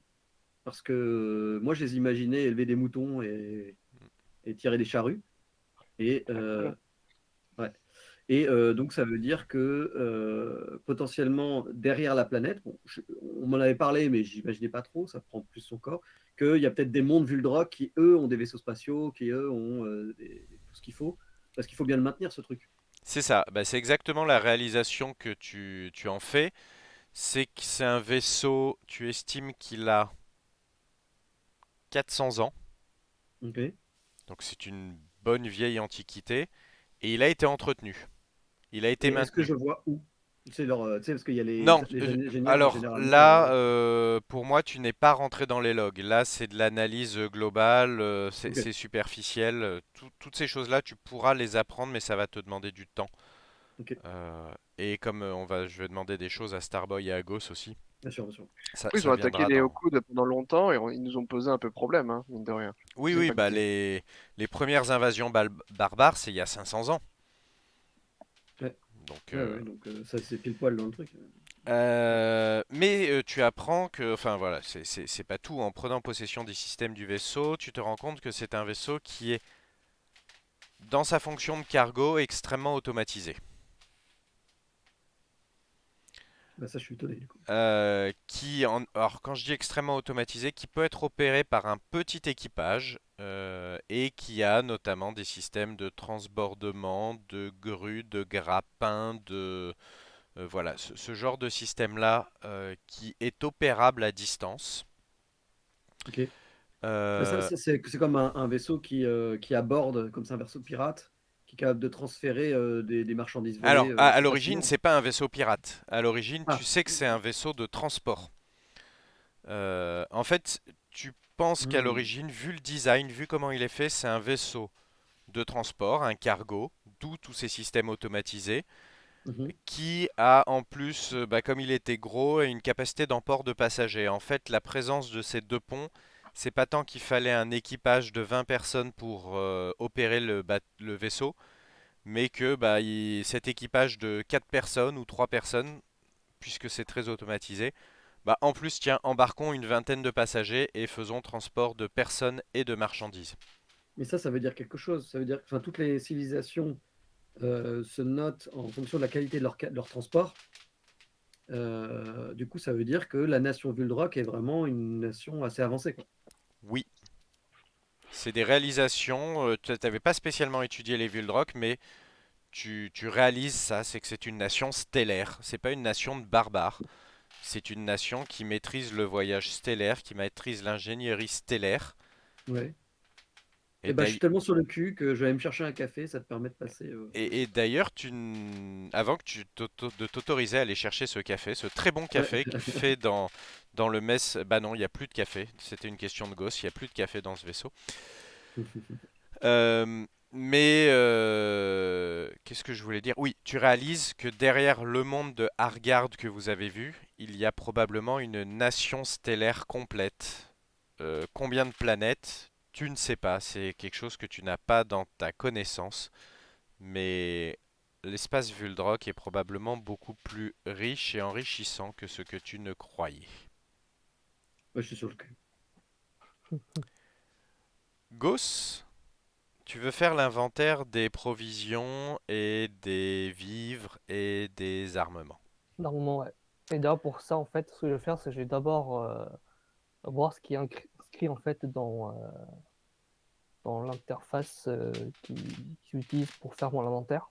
parce que moi, je les imaginais élever des moutons et tirer des charrues. Et, ah, cool. ouais. Donc, ça veut dire que potentiellement, derrière la planète, bon, on m'en avait parlé, mais j'imaginais pas trop, ça prend plus son corps, qu'il y a peut-être des mondes Vuldrock qui, eux, ont des vaisseaux spatiaux, qui, eux, ont tout ce qu'il faut, parce qu'il faut bien le maintenir, ce truc. C'est ça, bah, c'est exactement la réalisation que tu en fais. C'est que c'est un vaisseau, tu estimes qu'il a 400 ans, Ok. donc c'est une bonne vieille antiquité, et il a été entretenu, il a été Et est-ce que maintenu. je vois où? Tu sais, parce qu'il y a Non, les ingénieurs, alors généralement. là, pour moi, tu n'es pas rentré dans les logs. Là, c'est de l'analyse globale, Ok, c'est superficiel. Toutes ces choses-là, tu pourras les apprendre, mais ça va te demander du temps. ok, Et comme je vais demander des choses à Starboy et à Ghost aussi, bien sûr, bien sûr. Après, ils ça ont attaqué viendra les dans. Hokkud pendant longtemps et ils nous ont posé un peu problème, hein, mine de rien. Oui, Deuxième oui, bah pacté. les premières invasions barbares, c'est il y a 500 ans. Ouais, Donc, ouais, ouais, donc ça, c'est pile poil dans le truc. mais tu apprends que, enfin voilà, c'est pas tout. En prenant possession des systèmes du vaisseau, tu te rends compte que c'est un vaisseau qui est, dans sa fonction de cargo, extrêmement automatisé. Bah, ça, je suis étonné, du coup. Alors quand je dis extrêmement automatisé, qui peut être opéré par un petit équipage et qui a notamment des systèmes de transbordement, de grues, de grappins, voilà, ce genre de système-là qui est opérable à distance. Ok. Mais ça, Euh, c'est comme un vaisseau qui aborde, comme c'est un vaisseau pirate, qui est capable de transférer des marchandises volées alors, à assez l'origine, facilement. c'est pas un vaisseau pirate. À l'origine, tu Ah, sais que c'est un vaisseau de transport. En fait, tu penses qu'à hmm, l'origine, vu le design, vu comment il est fait, c'est un vaisseau de transport, un cargo, d'où tous ces systèmes automatisés, mhm. qui a en plus, bah, comme il était gros, une capacité d'emport de passagers. En fait, la présence de ces deux ponts, c'est pas tant qu'il fallait un équipage de 20 personnes pour opérer le vaisseau, mais que bah, cet équipage de 4 personnes ou 3 personnes, puisque c'est très automatisé, bah, en plus, tiens, embarquons une vingtaine de passagers et faisons transport de personnes et de marchandises. Mais ça veut dire quelque chose. Ça veut dire que enfin, toutes les civilisations se notent en fonction de la qualité de leur transport. Du coup, ça veut dire que la nation Vuldrock est vraiment une nation assez avancée, quoi. Oui, c'est des réalisations. Tu n'avais pas spécialement étudié les Vuldrock, mais tu réalises ça, c'est que c'est une nation stellaire. C'est pas une nation de barbares. C'est une nation qui maîtrise le voyage stellaire, qui maîtrise l'ingénierie stellaire. Ouais. Et Et bah, je d'ailleurs, suis tellement sur le cul que je vais aller me chercher un café, ça te permet de passer. et d'ailleurs, avant que de t'autoriser à aller chercher ce café, ce très bon Ouais. café fait dans le mess, bah non, il n'y a plus de café. C'était une question de gosse, il n'y a plus de café dans ce vaisseau. Qu'est-ce que je voulais dire? Oui, tu réalises que derrière le monde de Asgard que vous avez vu, il y a probablement une nation stellaire complète. Combien de planètes? Tu ne sais pas, c'est quelque chose que tu n'as pas dans ta connaissance, mais l'espace Vuldrock est probablement beaucoup plus riche et enrichissant que ce que tu ne croyais. Ouais, je suis sur le cul. Gauss, tu veux faire l'inventaire des provisions et des vivres et des armements. Normalement, ouais. Et d'ailleurs, pour ça, en fait, ce que je vais faire, c'est que je vais d'abord voir ce qui est inscrit en fait dans l'interface qui utilise pour faire mon inventaire.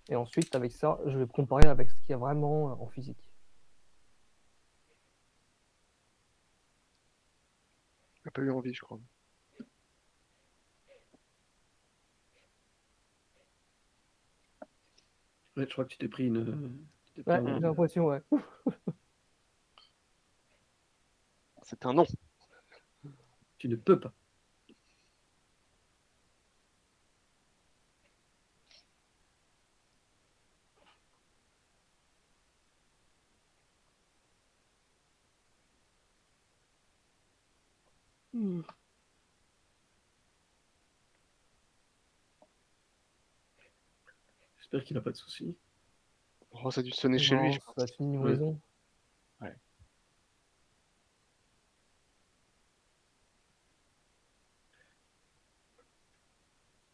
Et ensuite, avec ça, je vais comparer avec ce qu'il y a vraiment en physique. J'ai pas eu envie, je crois. Ouais, je crois que tu t'es pris tu t'es pris Ouais, j'ai l'impression, ouais. C'est un non. tu ne peux pas. J'espère qu'il n'a pas de soucis. Oh, ça a dû sonner chez lui, Non, je ça va pense. être une Ouais. livraison. Ouais.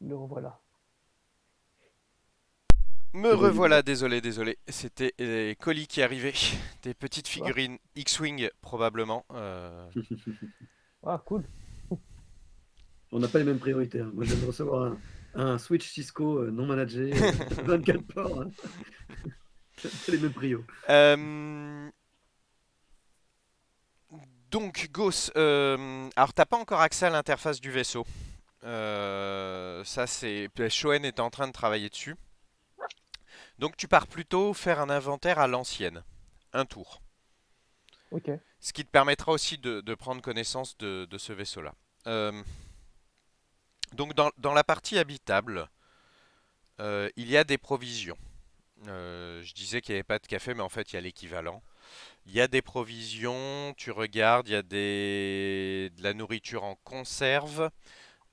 Le revoilà. Me Et ben, dis revoilà, donc. désolé. C'était les colis qui arrivaient. Des petites Tu vois? figurines X-Wing, probablement. Ah, cool. On n'a pas les mêmes priorités, hein. Moi, je viens de recevoir un Switch Cisco non managé, 24 ports, hein. Pas les mêmes prios. Euh, donc, Gauss, alors t'as pas encore accès à l'interface du vaisseau. Ça, c'est. Shoen est en train de travailler dessus. Donc, tu pars plutôt faire un inventaire à l'ancienne. Un tour. Ok. Ce qui te permettra aussi de prendre connaissance de ce vaisseau-là. Donc, dans la partie habitable, il y a des provisions. Je disais qu'il n'y avait pas de café, mais en fait, il y a l'équivalent. Il y a des provisions, tu regardes, il y a de la nourriture en conserve,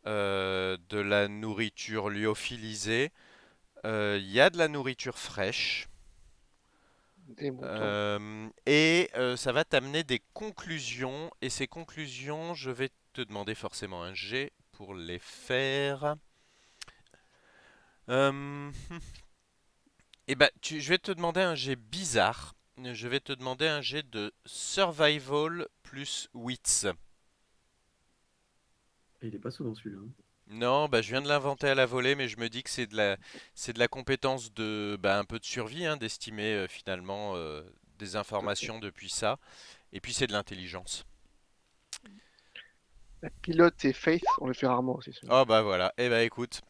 de la nourriture lyophilisée, il y a de la nourriture fraîche, Des moutons. ça va t'amener des conclusions, et ces conclusions, je vais te demander forcément un G pour les faire. Euh, je vais te demander un G bizarre. Je vais te demander un G de survival plus wits. Et il est pas souvent celui-là, hein. Non, bah, je viens de l'inventer à la volée, mais je me dis que c'est de la compétence un peu de survie, hein, d'estimer finalement des informations depuis ça. Et puis c'est de l'intelligence. La pilote et Faith, on le fait rarement aussi, celui-là. Oh bah voilà. Eh bah écoute,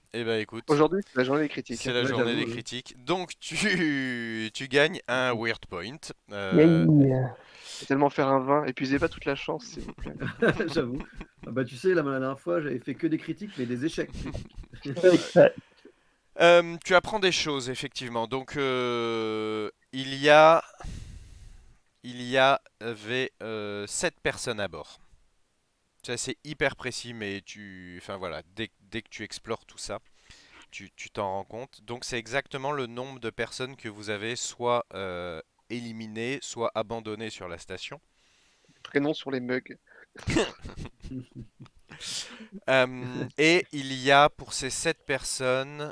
Aujourd'hui, c'est la journée des critiques, c'est hein. la Ouais, journée j'avoue, des critiques. Donc tu gagnes un weird point. Yay. Faut tellement faire un 20. Épuisez pas toute la chance, s'il vous plaît. j'avoue. Ah bah, tu sais, là, la dernière fois, j'avais fait que des critiques, mais des échecs critiques. Tu apprends des choses effectivement. Donc avait 7 personnes à bord. C'est hyper précis, mais enfin voilà, dès que tu explores tout ça, tu t'en rends compte. Donc c'est exactement le nombre de personnes que vous avez soit éliminées, soit abandonnées sur la station. Prénom sur les mugs. Et il y a pour ces 7 personnes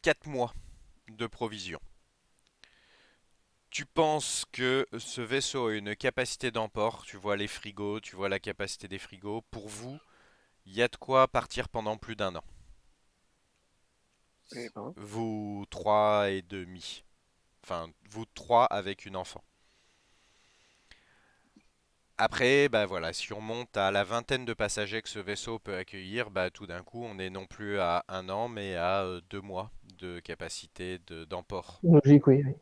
4 mois de provisions. Tu penses que ce vaisseau a une capacité d'emport, tu vois les frigos, tu vois la capacité des frigos. Pour vous, il y a de quoi partir pendant plus d'1 an. Eh ben, Vous 3 et demi. Enfin, vous 3 avec une enfant. Après, bah voilà, si on monte à la vingtaine de passagers que ce vaisseau peut accueillir, bah tout d'un coup, on est non plus à 1 an, mais à 2 mois de capacité d'emport. Logique, oui. Oui.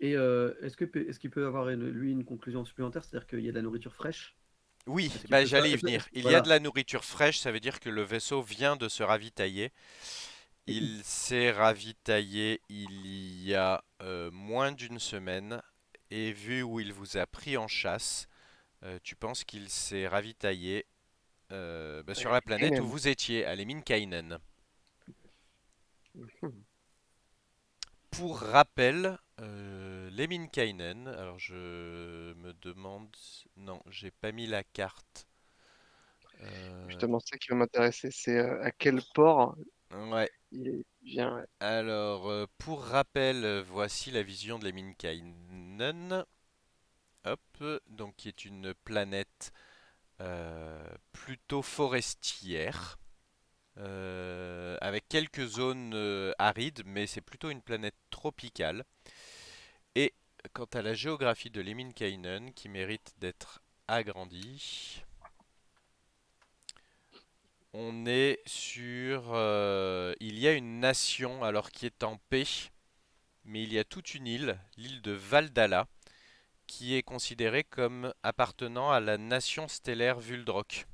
Et est-ce qu'il peut avoir lui une conclusion supplémentaire, c'est-à-dire qu'il y a de la nourriture fraîche? Oui, Est-ce qu'il bah peut faire j'allais y venir. Il y a de voilà. la nourriture fraîche, ça veut dire que le vaisseau vient de se ravitailler. Il s'est ravitaillé il y a moins d'une semaine, et vu où il vous a pris en chasse, tu penses qu'il s'est ravitaillé bah, sur la planète où Kainen. vous étiez, à Lemminkainen. Mhm. Pour rappel, Lemminkainen, alors je me demande, non, j'ai pas mis la carte. Euh, Justement, c'est ça qui va m'intéresser, c'est à quel port ouais, il vient. Ouais. alors pour rappel, voici la vision de Lemminkainen. Hop, donc qui est une planète plutôt forestière, avec quelques zones arides, mais c'est plutôt une planète tropicale. Et quant à la géographie de Lemminkainen, qui mérite d'être agrandie, on est sur... il y a une nation, alors qui est en paix, mais il y a toute une île, l'île de Valdala, qui est considérée comme appartenant à la nation stellaire Vuldrock.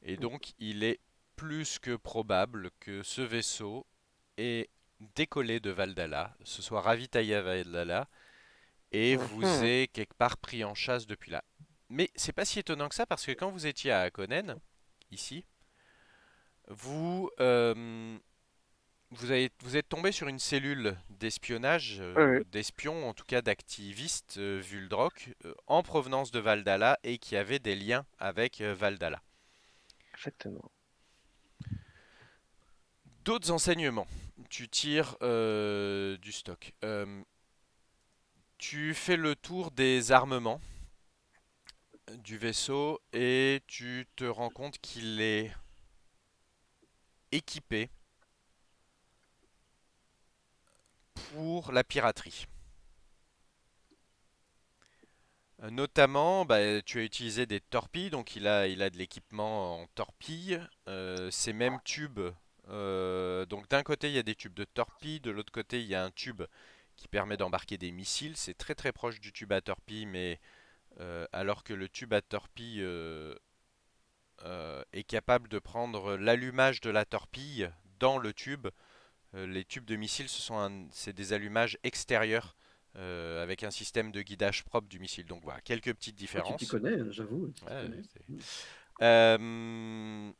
Et donc, il est plus que probable que ce vaisseau ait décollé de Valdala, se soit ravitaillé à Valdala et vous Mhm. ait quelque part pris en chasse depuis là. Mais c'est pas si étonnant que ça parce que quand vous étiez à Akonen, ici, vous, vous êtes tombé sur une cellule d'espionnage, Ouais, ouais, d'espions, en tout cas d'activistes Vuldrock, en provenance de Valdala et qui avaient des liens avec Valdala. exactement. D'autres enseignements. Tu tires du stock. Tu fais le tour des armements du vaisseau et tu te rends compte qu'il est équipé pour la piraterie. Notamment, bah, tu as utilisé des torpilles, donc il a de l'équipement en torpilles. Ces mêmes tubes, donc d'un côté il y a des tubes de torpilles, de l'autre côté il y a un tube qui permet d'embarquer des missiles. C'est très très proche du tube à torpilles, mais alors que le tube à torpille est capable de prendre l'allumage de la torpille dans le tube. Les tubes de missiles, c'est des allumages extérieurs avec un système de guidage propre du missile. Donc voilà, quelques petites Oh, tu t'y différences. connais, j'avoue, tu t'y Ouais, connais. Euh,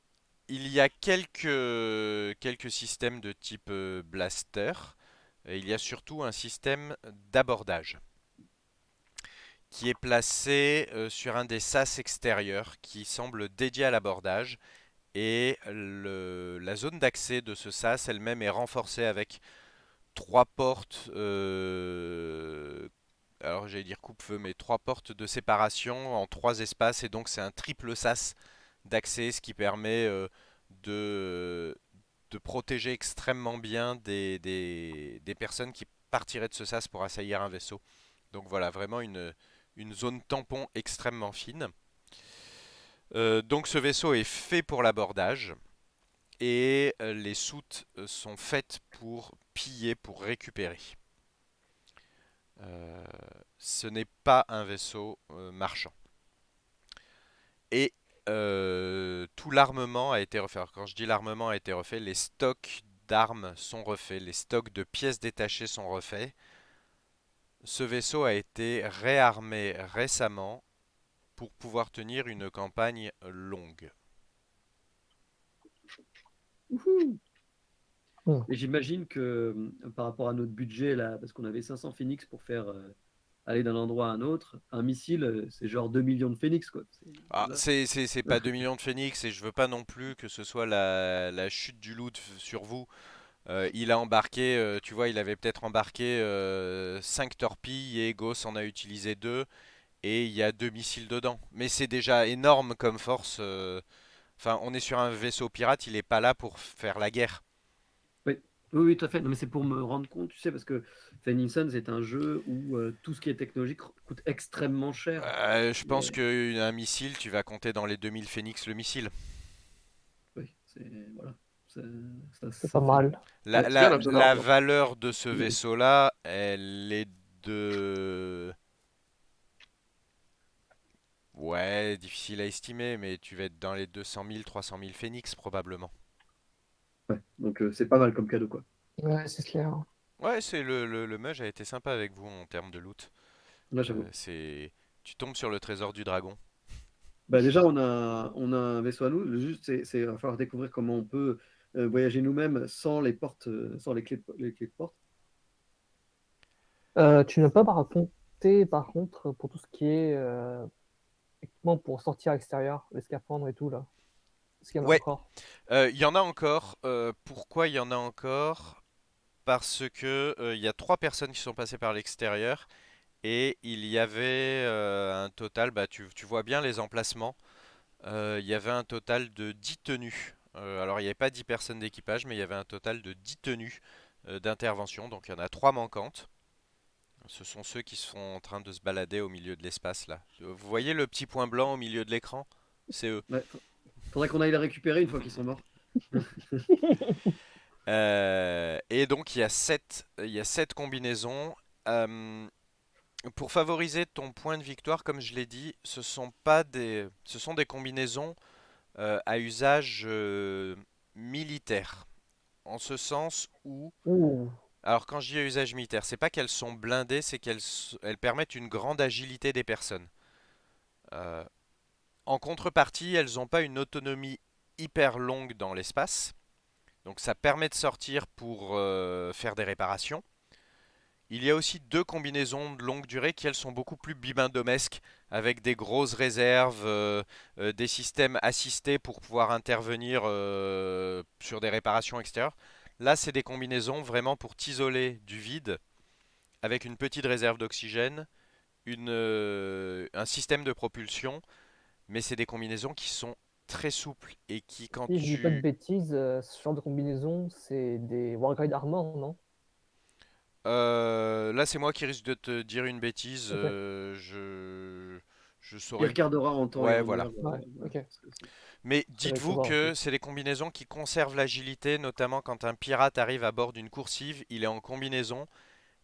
il y a quelques systèmes de type blaster. Et il y a surtout un système d'abordage qui est placé sur un des sas extérieurs qui semble dédié à l'abordage. Et la zone d'accès de ce sas elle-même est renforcée avec 3 portes, alors j'allais dire coupe-feu, mais 3 portes de séparation en 3 espaces. Et donc c'est un triple sas d'accès, ce qui permet de, de protéger extrêmement bien des personnes qui partiraient de ce sas pour assaillir un vaisseau. Donc voilà, vraiment une zone tampon extrêmement fine. Donc ce vaisseau est fait pour l'abordage et les soutes sont faites pour piller, pour récupérer. Euh, Ce n'est pas un vaisseau marchand. Et tout l'armement a été refait. Alors, quand je dis l'armement a été refait, les stocks d'armes sont refaits, les stocks de pièces détachées sont refaits. Ce vaisseau a été réarmé récemment pour pouvoir tenir une campagne longue. Wouhou. Hmm. Et j'imagine que par rapport à notre budget là, parce qu'on avait 500 Phoenix pour faire aller d'un endroit à un autre. Un missile, c'est genre 2 millions de phénix, quoi. Ah, Voilà. c'est pas 2 millions de phénix et je veux pas non plus que ce soit la chute du loot sur vous. Il a embarqué, tu vois, il avait peut-être embarqué 5 torpilles et Gauss en a utilisé 2 et il y a 2 missiles dedans. Mais c'est déjà énorme comme force. Enfin, on est sur un vaisseau pirate, il est pas là pour faire la guerre. Oui. Oui, oui, tout à fait. Non, mais c'est pour me rendre compte, tu sais, parce que Phoenix Suns est un jeu où tout ce qui est technologique coûte extrêmement cher. Je Et, pense qu'un missile, tu vas compter dans les 2000 Phoenix le missile. oui, c'est voilà. C'est- Ça, C'est ça pas fait. mal. La, Ouais. En tout cas, on a la- besoin la d'argent. valeur de ce vaisseau-là, elle est de... Ouais, difficile à estimer, mais tu vas être dans les 200 000, 300 000 Phoenix probablement. Ouais. Donc c'est pas mal comme cadeau, quoi. Ouais, c'est clair. Ouais, c'est le Mudge a été sympa avec vous en termes de loot. Là, j'avoue. C'est... Tu tombes sur le trésor du dragon. Bah, déjà, on a un vaisseau à nous. Juste, il va falloir découvrir comment on peut voyager nous-mêmes sans les portes, sans les clés de porte. Tu n'as pas à raconter, par contre, pour tout ce qui est équipement pour sortir à l'extérieur, les scaphandres et tout, là. Est-ce qu'il y en a Ouais, encore? il y en a encore. Pourquoi il y en a encore? Parce que il y a 3 personnes qui sont passées par l'extérieur et il y avait un total, bah tu vois bien les emplacements. Il y avait un total de 10 tenues. Alors il n'y avait pas 10 personnes d'équipage, mais il y avait un total de 10 tenues d'intervention. Donc il y en a 3 manquantes. Ce sont ceux qui sont en train de se balader au milieu de l'espace là. Vous voyez le petit point blanc au milieu de l'écran? C'est eux. Ouais, faudrait qu'on aille les récupérer une fois qu'ils sont morts. Et donc il y a sept combinaisons. Euh, pour favoriser ton point de victoire, comme je l'ai dit, ce sont des combinaisons à usage militaire. En ce sens où, Ouh. alors quand je dis à usage militaire, c'est pas qu'elles sont blindées, c'est qu'elles permettent une grande agilité des personnes. Euh, En contrepartie, elles n'ont pas une autonomie hyper longue dans l'espace. Donc ça permet de sortir pour faire des réparations. Il y a aussi 2 combinaisons de longue durée qui elles sont beaucoup plus bibindomesques avec des grosses réserves, des systèmes assistés pour pouvoir intervenir sur des réparations extérieures. Là, c'est des combinaisons vraiment pour t'isoler du vide avec une petite réserve d'oxygène, un système de propulsion, mais c'est des combinaisons qui sont très souples et qui quand Si je dis pas de tu... bêtises, ce genre de combinaison, c'est des Wargrade Armor, non? Là, c'est moi qui risque de te dire une bêtise. Ok. Je Il saurais. regardera en temps et Ouais, en voilà. heure. Ouais, Voilà. ok. Mais C'est vrai de dites-vous savoir aussi. que c'est des combinaisons qui conservent l'agilité, notamment quand un pirate arrive à bord d'une coursive, il est en combinaison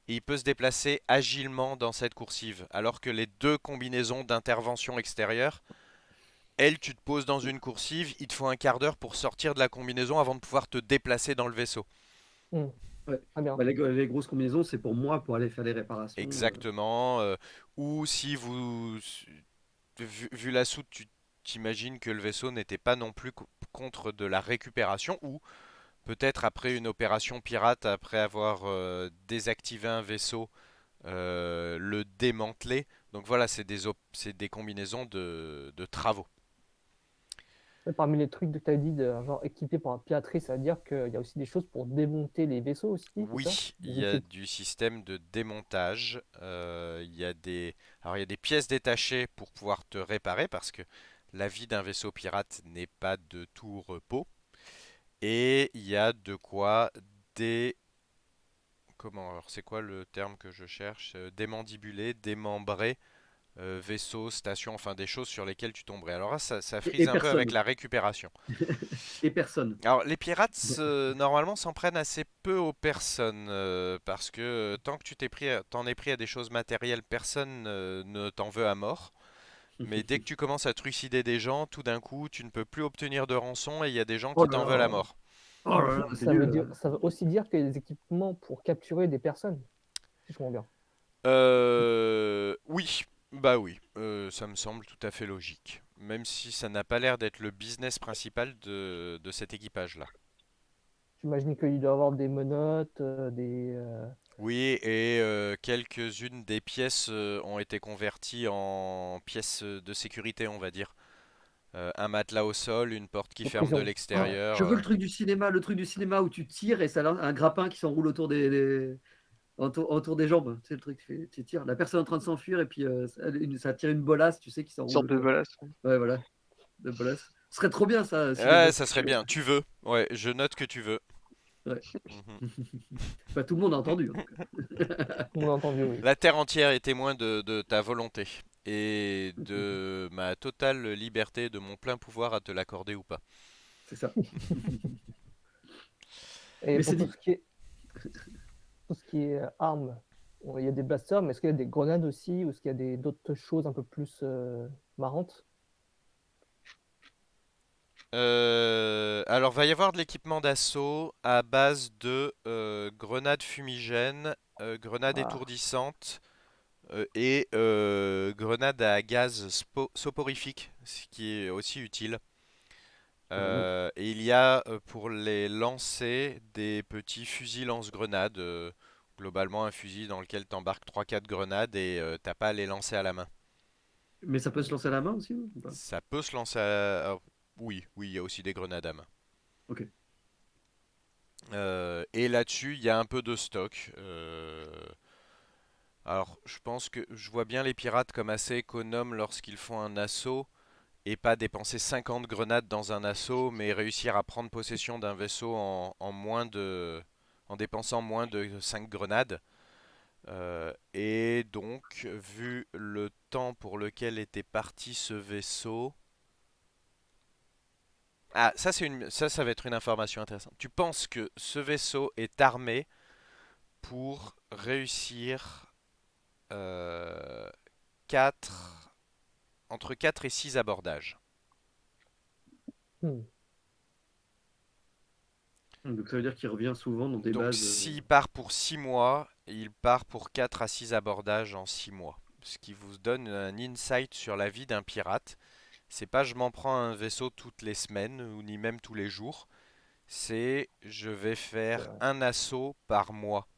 et il peut se déplacer agilement dans cette coursive. Alors que les 2 combinaisons d'intervention extérieure, elles, tu te poses dans une coursive, il te faut un quart d'heure pour sortir de la combinaison avant de pouvoir te déplacer dans le vaisseau. Hmm, Ouais. très bien. Bah, les grosses combinaisons, c'est pour moi pour aller faire des réparations. Exactement. Ou si vous, vu la soute, tu t'imagines que le vaisseau n'était pas non plus contre de la récupération, ou peut-être après une opération pirate, après avoir désactivé un vaisseau, le démanteler. Donc voilà, c'est des combinaisons de travaux. Et parmi les trucs que tu as dit, de, genre équipé pour un piraterie, ça veut dire qu'il y a aussi des choses pour démonter les vaisseaux aussi, c'est ça? Oui, il Des y a outils. du système de démontage. Alors il y a des pièces détachées pour pouvoir te réparer parce que la vie d'un vaisseau pirate n'est pas de tout repos. Et il y a de quoi dé... Comment? Alors c'est quoi le terme que je cherche? Démandibuler, démembrer, vaisseau, station, enfin des choses sur lesquelles tu tomberais. Alors là, ça Et frise un peu avec personne. la récupération. Et personne. Alors les pirates, normalement, s'en prennent assez peu aux personnes, parce que tant que t'en es pris à des choses matérielles, personne ne t'en veut à mort. Mais dès que tu commences à trucider des gens, tout d'un coup, tu ne peux plus obtenir de rançon et il y a des gens Oh qui là t'en veulent à là. mort. Oh là là, c'est nul. Ça veut aussi dire qu'il y a des équipements pour capturer des personnes, si je comprends bien. Oui, bah oui, ça me semble tout à fait logique. Même si ça n'a pas l'air d'être le business principal de cet équipage-là. J'imagine qu'il doit y avoir des menottes, Oui, et quelques-unes des pièces ont été converties en pièces de sécurité, on va dire. Un matelas au sol, une porte qui Une ferme de prison. Ah, l'extérieur. je veux le truc du cinéma où tu tires et ça lance un grappin qui s'enroule autour des jambes. Tu sais, le truc, tu tires. La personne est en train de s'enfuir et puis ça tire une bolasse, tu sais, qui Une s'enroule sorte de autour. ballast. Ouais, voilà, de bolasse. Ce serait trop bien ça, Ouais, Cinébot. ça serait bien. Tu veux. Ouais, je note que tu veux. Ouais. Mhm. Bah, tout le monde a entendu, en tout cas. Tout le monde a entendu, oui. La terre entière est témoin de ta volonté et de ma totale liberté, de mon plein pouvoir à te l'accorder ou pas. C'est ça. Et Mais pour c'est dit. tout ce qui est armes, il y a des blasters, mais est-ce qu'il y a des grenades aussi, ou est-ce qu'il y a d'autres choses un peu plus marrantes? Alors, va y avoir de l'équipement d'assaut à base de grenades fumigènes, grenades Ah, étourdissantes et grenades à gaz soporifique, ce qui est aussi utile. Ah, donc. Et il y a pour les lancer des petits fusils lance-grenades. Globalement, un fusil dans lequel tu embarques 3-4 grenades et t'as pas à les lancer à la main. Mais ça peut se lancer à la main aussi, ou pas? Ça peut se lancer Oui, oui, il y a aussi des grenades à main. Ok. Et là-dessus, il y a un peu de stock. Alors, je pense que je vois bien les pirates comme assez économes lorsqu'ils font un assaut et pas dépenser 50 grenades dans un assaut, mais réussir à prendre possession d'un vaisseau en dépensant moins de 5 grenades. Et donc, vu le temps pour lequel était parti ce vaisseau. Ah, ça va être une information intéressante. Tu penses que ce vaisseau est armé pour réussir euh, 4, entre 4 et 6 abordages. Hmm. Donc ça veut dire qu'il revient souvent dans des Donc bases. s'il part pour 6 mois, il part pour 4 à 6 abordages en 6 mois. Ce qui vous donne un insight sur la vie d'un pirate. C'est pas je m'en prends un vaisseau toutes les semaines ou ni même tous les jours. C'est je vais C'est faire vrai. un assaut par mois.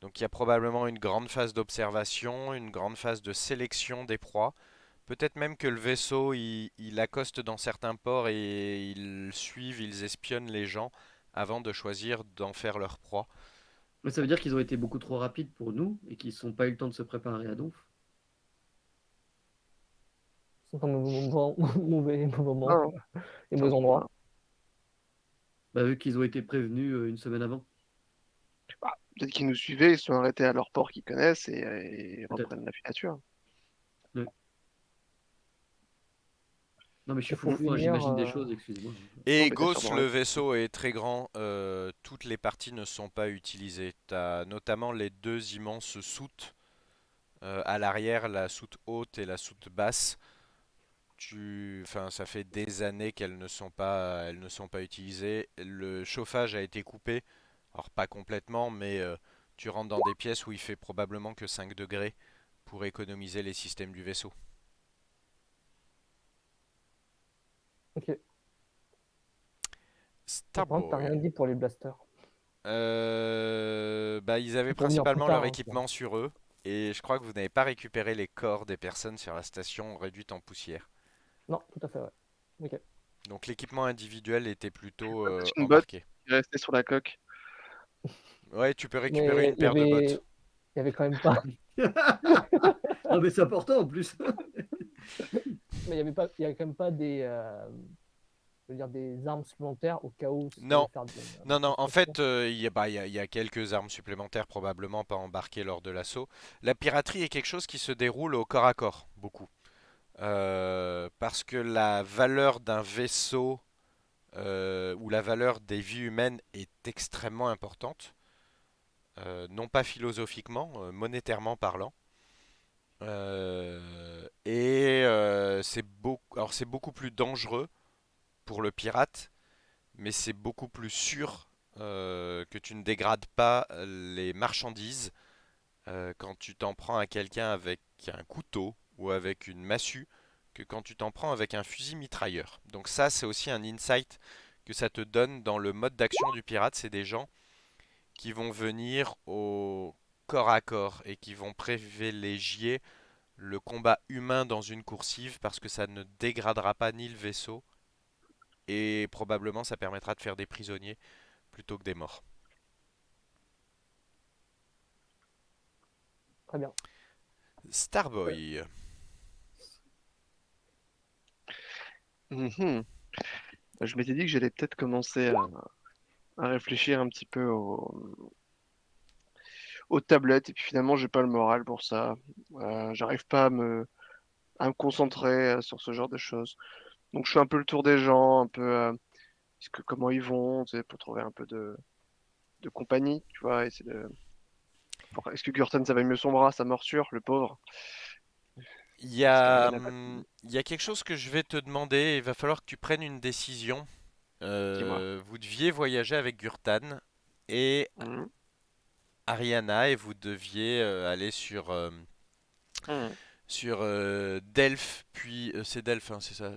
Donc il y a probablement une grande phase d'observation, une grande phase de sélection des proies. Peut-être même que le vaisseau, il accoste dans certains ports et ils suivent, ils espionnent les gens avant de choisir d'en faire leur proie. Mais ça veut dire qu'ils ont été beaucoup trop rapides pour nous et qu'ils n'ont pas eu le temps de se préparer à Donf. C'est un mauvais moment non, et c'est un mauvais peu moins. endroit. Bah, vu qu'ils ont été prévenus une semaine avant, Ah, peut-être qu'ils nous suivaient, ils se sont arrêtés à leur port qu'ils connaissent et peut-être. reprennent la filature. Ouais. Non, mais je suis Et pour foufou, hein, finir, j'imagine des choses, excusez-moi. Non, Et mais t'as Gauss, sûrement le raison. vaisseau est très grand. Toutes les parties ne sont pas utilisées. Tu as notamment les deux immenses soutes à l'arrière, la soute haute et la soute basse. Enfin, ça fait des années elles ne sont pas utilisées. Le chauffage a été coupé. Alors pas complètement, mais tu rentres dans des pièces où il fait probablement que 5 degrés pour économiser les systèmes du vaisseau. ok. Et par contre, t'as Starboy. rien dit pour les blasters. Bah, ils avaient C'est pour venir plus principalement leur tard, hein, ça. équipement sur eux. Et je crois que vous n'avez pas récupéré les corps des personnes sur la station réduite en poussière. Non, tout à fait, ouais. Ok. Donc l'équipement individuel était plutôt Peut-être une botte embarqué. qui est restée sur la coque. Ouais, tu peux récupérer Mais une paire de bottes. il y avait quand même pas, Ah, mais c'est important en plus. mais il y avait pas, il y avait quand même pas je veux dire, des armes supplémentaires au cas où ça Non, devait faire non, non. une En pression. fait, il y a quelques armes supplémentaires probablement pas embarquées lors de l'assaut. La piraterie est quelque chose qui se déroule au corps à corps, beaucoup. Parce que la valeur d'un vaisseau ou la valeur des vies humaines est extrêmement importante. Non pas philosophiquement, monétairement parlant. Alors c'est beaucoup plus dangereux pour le pirate, mais c'est beaucoup plus sûr que tu ne dégrades pas les marchandises quand tu t'en prends à quelqu'un avec un couteau ou avec une massue que quand tu t'en prends avec un fusil mitrailleur. Donc ça, c'est aussi un insight que ça te donne dans le mode d'action du pirate. C'est des gens qui vont venir corps à corps et qui vont privilégier le combat humain dans une coursive parce que ça ne dégradera pas ni le vaisseau et probablement ça permettra de faire des prisonniers plutôt que des morts. Très bien. Starboy. Mhm. Je m'étais dit que j'allais peut-être commencer à réfléchir un petit peu aux tablettes, et puis finalement, j'ai pas le moral pour ça. J'arrive pas à me concentrer sur ce genre de choses. Donc, je fais un peu le tour des gens, un peu comment ils vont, tu sais, pour trouver un peu de compagnie, tu vois. Est-ce que Gurten, ça va mieux son bras, sa morsure, le pauvre? Il y a quelque chose que je vais te demander. Il va falloir que tu prennes une décision. Dis-moi. Vous deviez voyager avec Gurtan et Mhm. Ariana et vous deviez aller Mhm. sur Delphes, puis c'est Delphes, hein, c'est ça.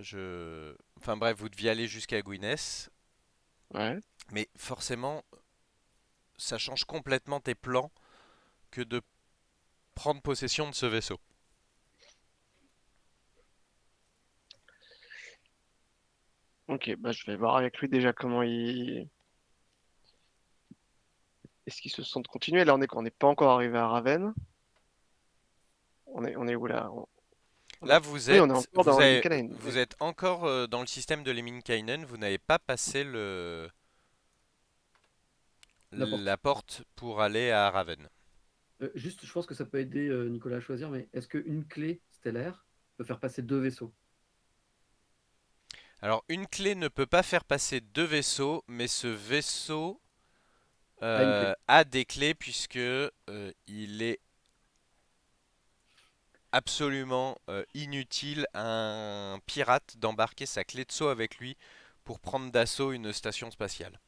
Enfin bref, vous deviez aller jusqu'à Gwyneth, Ouais. mais forcément, ça change complètement tes plans que de prendre possession de ce vaisseau. Ok, bah, je vais voir avec lui déjà comment est-ce qu'il se sent de continuer. Là, on est quoi? On n'est pas encore arrivé à Ravenne. On est où là? Là, Oui, on est encore dans Lemminkainen. vous Oui. êtes encore dans le système de Lemminkainen. Vous n'avez pas passé La la porte. porte pour aller à Raven. Juste, je pense que ça peut aider Nicolas à choisir, mais est-ce qu'une clé stellaire peut faire passer deux vaisseaux? Alors, une clé ne peut pas faire passer deux vaisseaux, mais ce vaisseau Ah, une clé. a des clés puisque il est absolument inutile à un pirate d'embarquer sa clé de saut avec lui pour prendre d'assaut une station spatiale.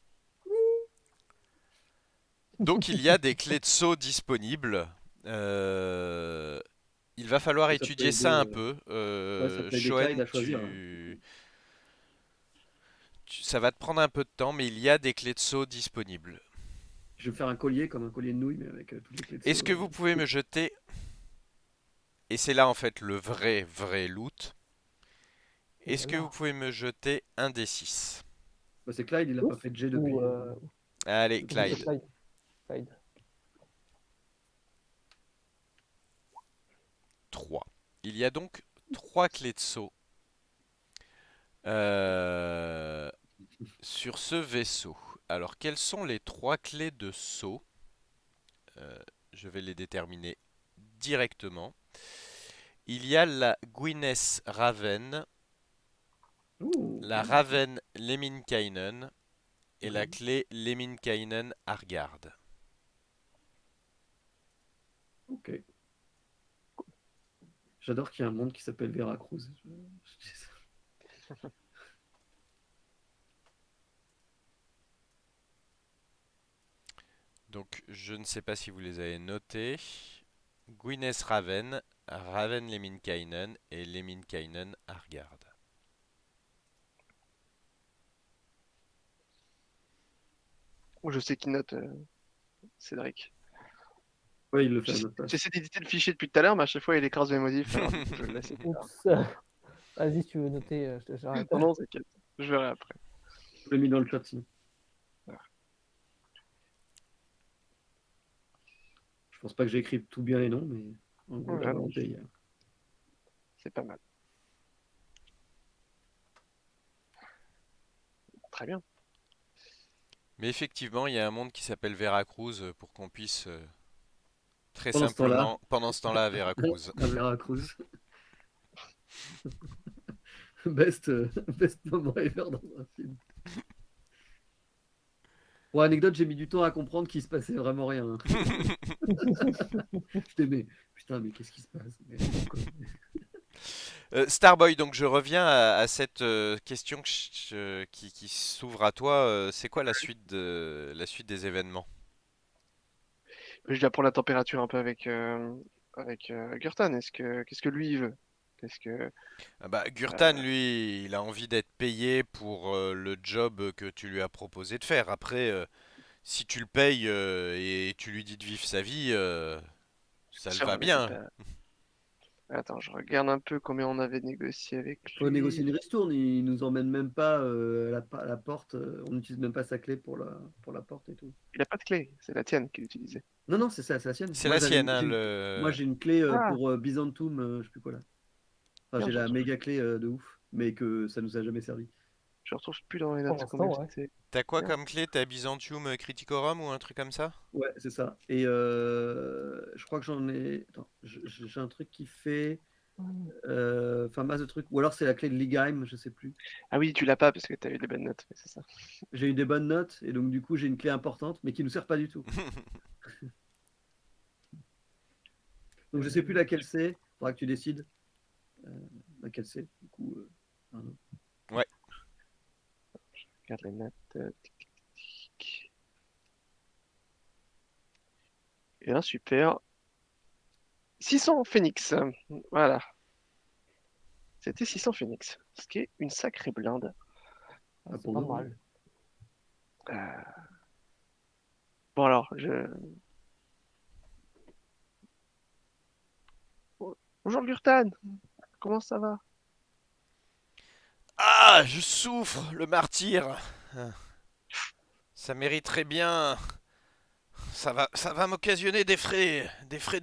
Donc il y a des clés de saut disponibles. Euh, il va falloir Et ça peut étudier aider, ça un peu. ouais, ça peut aider Clyde Shoen, à choisir, hein. ça va te prendre un peu de temps, mais il y a des clés de saut disponibles. Je vais faire un collier comme un collier de nouilles, mais avec toutes les clés de Est-ce saut. que vous pouvez me jeter, et c'est là en fait le vrai loot, Oh est-ce là que vous là. pouvez me jeter un D6? Bah, c'est Clyde, il n'a pas Tous fait de jet ou Allez, depuis c'est Clyde. le- Clyde. Clyde. 3. Il y a donc 3 clés de saut euh, sur ce vaisseau. Alors, quelles sont les 3 clés de saut? Euh, je vais les déterminer directement. Il y a la Gwyneth Raven, Ouh, la bien. Raven Lemminkainen et la Ouais, clé Lemminkainen Argard. ok. J'adore qu'il y ait un monde qui s'appelle Veracruz. Donc, je ne sais pas si vous les avez notés. Gwyneth Raven, Raven Lemminkainen et Lemminkainen Argard. Je sais qui note, Cédric. Ouais, il le fait à J'essaie notre place. j'essaie d'éditer le fichier depuis tout à l'heure, mais à chaque fois, il écrase mes modifs. Alors, du coup, je le laisse. Oups. Vas-y, si tu veux noter, j'arrête. Non, non, t'inquiète. Je verrai après. Je l'ai mis dans le chat sinon. Je pense pas que j'ai écrit tout bien les noms, mais en gros, la Voilà, volonté il y a. c'est pas mal. Très bien. Mais effectivement, il y a un monde qui s'appelle Veracruz pour qu'on puisse très Pendant ce temps-là, simplement, pendant ce temps-là, à Veracruz. à Veracruz, best, best moment ever dans un film. Pour anecdote, j'ai mis du temps à comprendre qu'il se passait vraiment rien, hein. Je t'aimais. Putain, mais qu'est-ce qui se passe? Mais pourquoi? Starboy, donc je reviens à cette question qui s'ouvre à toi. C'est quoi la suite des événements? Je dois prendre la température un peu avec Gurtan. Qu'est-ce que lui il veut? Qu'est-ce que Ah bah, Gurtan, euh, lui, il a envie d'être payé pour le job que tu lui as proposé de faire. Après, si tu le payes et tu lui dis de vivre sa vie, ça le Sûr, va mais c'est bien. pas. Attends, je regarde un peu combien on avait négocié avec Faut négocier lui. une ristourne, il nous emmène même pas à la porte, on n'utilise même pas sa clé pour la porte et tout. Il a pas de clé, c'est la tienne qu'il utilisait. Non, non, c'est la sienne. C'est la sienne, hein, Moi le. j'ai une clé Ah, pour Byzantium, je sais plus quoi là. Enfin, merde, j'ai la méga clé de ouf, mais que ça nous a jamais servi. je retrouve plus dans les Pour notes combien l'instant, ouais. c'était. T'as quoi Merde. comme clé? T'as Byzantium Criticorum ou un truc comme ça? Ouais, c'est ça. Et je crois que j'en ai. Attends, j'ai un truc qui fait. Enfin, masse de trucs. Ou alors c'est la clé de Ligheim, je sais plus. Ah oui, tu l'as pas parce que t'as eu des bonnes notes, mais c'est ça. J'ai eu des bonnes notes, et donc du coup j'ai une clé importante, mais qui nous sert pas du tout. Donc je sais plus laquelle c'est. Faudra que tu décides laquelle c'est. Du coup, Arnaud. Ouais. Regarde les notes. Tic, tic, tic. Et un super. 600 Phoenix. Voilà. C'était 600 Phoenix. Ce qui est une sacrée blinde. Ah, Ah, c'est pour pas nous, oui. mal. Euh, Bon alors, bonjour Gurtan, comment ça va? Ah, je souffre, le martyr. Ça mériterait bien. Ça va m'occasionner des frais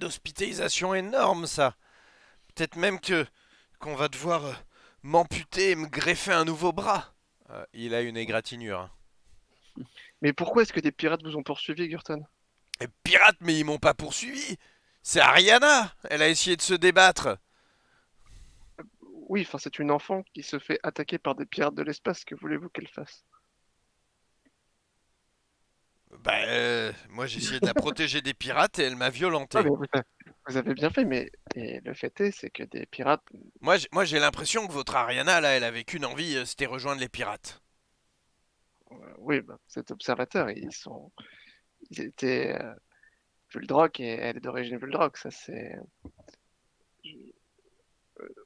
d'hospitalisation énormes, ça. Peut-être même que qu'on va devoir m'amputer et me greffer un nouveau bras. Il a une égratignure, hein. Mais pourquoi est-ce que des pirates vous ont poursuivi, Gurtan? Et pirates, mais ils m'ont pas poursuivi. C'est Ariana. Elle a essayé de se débattre. Oui, enfin c'est une enfant qui se fait attaquer par des pirates de l'espace, que voulez-vous qu'elle fasse? Bah, moi j'ai essayé de la protéger des pirates et elle m'a Ah violenté. mais vous avez bien fait, mais et le fait est, c'est que des pirates, Moi j'ai l'impression que votre Ariana, là, elle avait qu'une envie, c'était rejoindre les pirates. oui, bah, cet observateur, ils étaient Vuldrock et elle est d'origine Vuldrock, ça c'est...